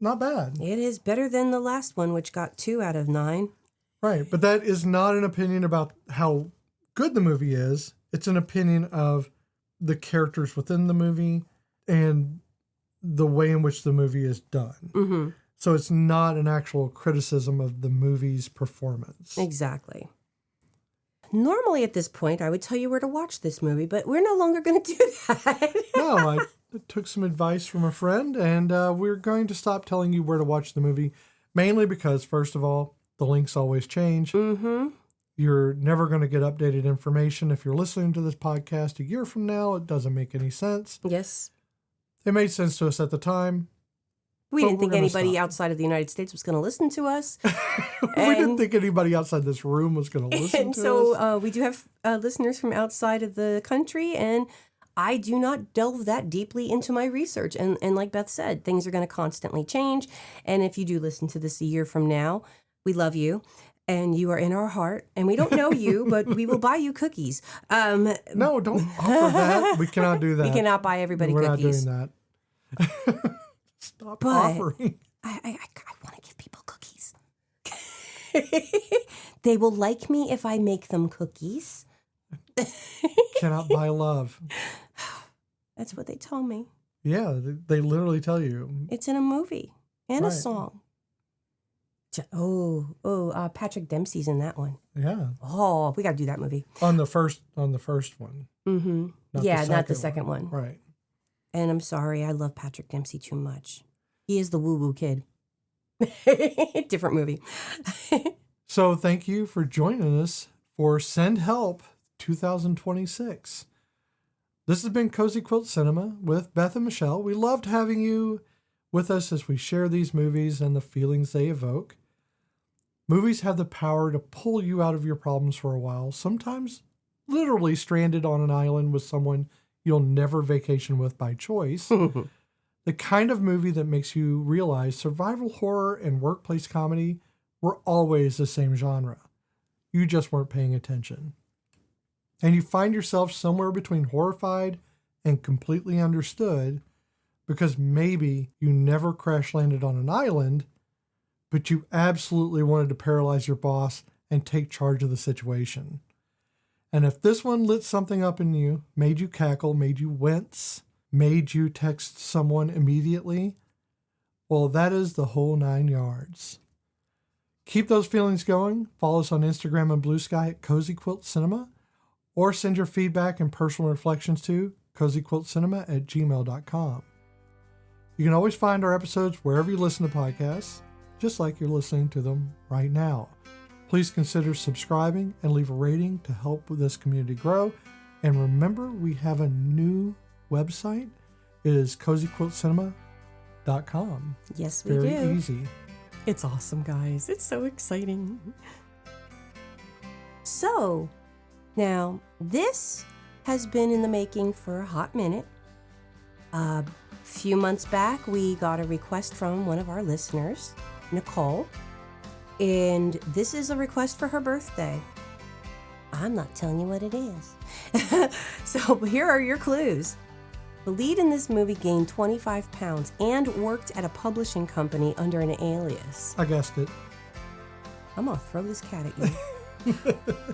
not bad. It is better than the last one, which got 2 out of 9. Right, but that is not an opinion about how good the movie is. It's an opinion of the characters within the movie and the way in which the movie is done. So it's not an actual criticism of the movie's performance. Exactly. Normally at this point, I would tell you where to watch this movie, but we're no longer going to do that. No, I took some advice from a friend, and we're going to stop telling you where to watch the movie, mainly because, first of all, the links always change. You're never going to get updated information. If you're listening to this podcast a year from now, it doesn't make any sense. Yes. It made sense to us at the time. We didn't think anybody outside of the United States was going to listen to us. We didn't think anybody outside this room was going to listen to us. And so we do have listeners from outside of the country, and I do not delve that deeply into my research. And like Beth said, things are going to constantly change. And if you do listen to this a year from now, we love you. and you are in our heart, and we don't know you, but we will buy you cookies. No, don't offer that. We cannot do that. We cannot buy everybody We're cookies. not doing that. Stop But offering. I want to give people cookies. They will like me if I make them cookies. Cannot buy love. That's what they told me. Yeah, they literally tell you. It's in a movie and Right. a song. Patrick Dempsey's in that one. Yeah. Oh, we got to do that movie. On the first one. Mm-hmm. Not the second one. Right. And I'm sorry, I love Patrick Dempsey too much. He is the woo-woo kid. Different movie. So thank you for joining us for Send Help 2026. This has been Cozy Quilt Cinema with Beth and Michelle. We loved having you with us as we share these movies and the feelings they evoke. Movies have the power to pull you out of your problems for a while, sometimes literally stranded on an island with someone you'll never vacation with by choice. The kind of movie that makes you realize survival horror and workplace comedy were always the same genre. You just weren't paying attention. And you find yourself somewhere between horrified and completely understood because maybe you never crash landed on an island, but you absolutely wanted to paralyze your boss and take charge of the situation. And if this one lit something up in you, made you cackle, made you wince, made you text someone immediately, well, that is the whole 9 yards. Keep those feelings going. Follow us on Instagram and Blue Sky at Cozy Quilt Cinema, or send your feedback and personal reflections to cozyquiltcinema@gmail.com. You can always find our episodes wherever you listen to podcasts, just like you're listening to them right now. Please consider subscribing and leave a rating to help with this community grow. And remember, we have a new website. It is cozyquiltcinema.com. Yes, we do. Very easy. It's awesome, guys. It's so exciting. So, now, this has been in the making for a hot minute. A few months back, we got a request from one of our listeners, Nicole, and this is a request for her birthday. I'm not telling you what it is. So here are your clues. The lead in this movie gained 25 pounds and worked at a publishing company under an alias. I guessed it. I'm going to throw this cat at you.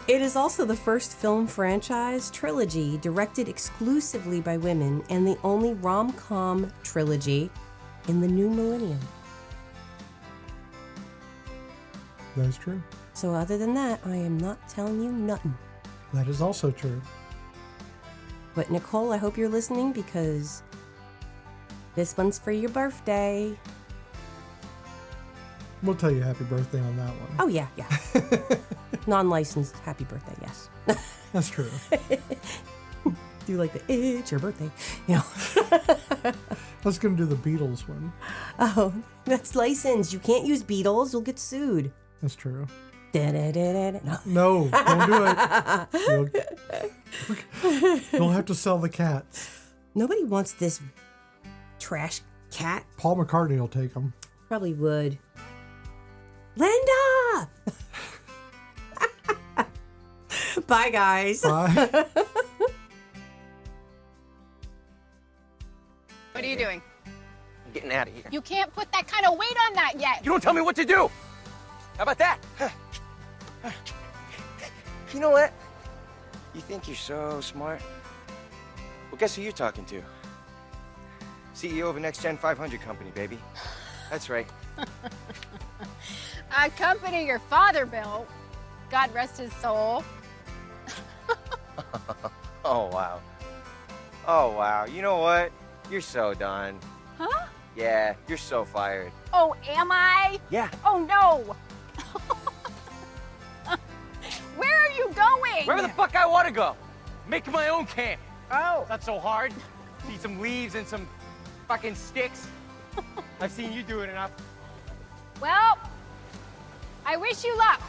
It is also the first film franchise trilogy directed exclusively by women and the only rom-com trilogy in the new millennium. That is true. So other than that, I am not telling you nothing. That is also true. But Nicole, I hope you're listening because this one's for your birthday. We'll tell you happy birthday on that one. Oh, yeah. Non-licensed happy birthday, yes. That's true. Do like the it's your birthday, you know. I was going to do the Beatles one. Oh, that's licensed. You can't use Beatles. You'll get sued. That's true. Da-da-da-da-da. No, don't do it. You'll have to sell the cats. Nobody wants this trash cat. Paul McCartney will take them. Probably would. Linda! Bye, guys. Bye. What are you doing? I'm getting out of here. You can't put that kind of weight on that yet. You don't tell me what to do. How about that? You know what? You think you're so smart? Well, guess who you're talking to? CEO of a next-gen 500 company, baby. That's right. A company your father built. God rest his soul. Oh, wow. Oh, wow. You know what? You're so done. Huh? Yeah, you're so fired. Oh, am I? Yeah. Oh, no. Where are you going? Wherever the fuck I want to go. Making my own camp. Oh. It's not so hard. Need some leaves and some fucking sticks. I've seen you do it enough. Well, I wish you luck.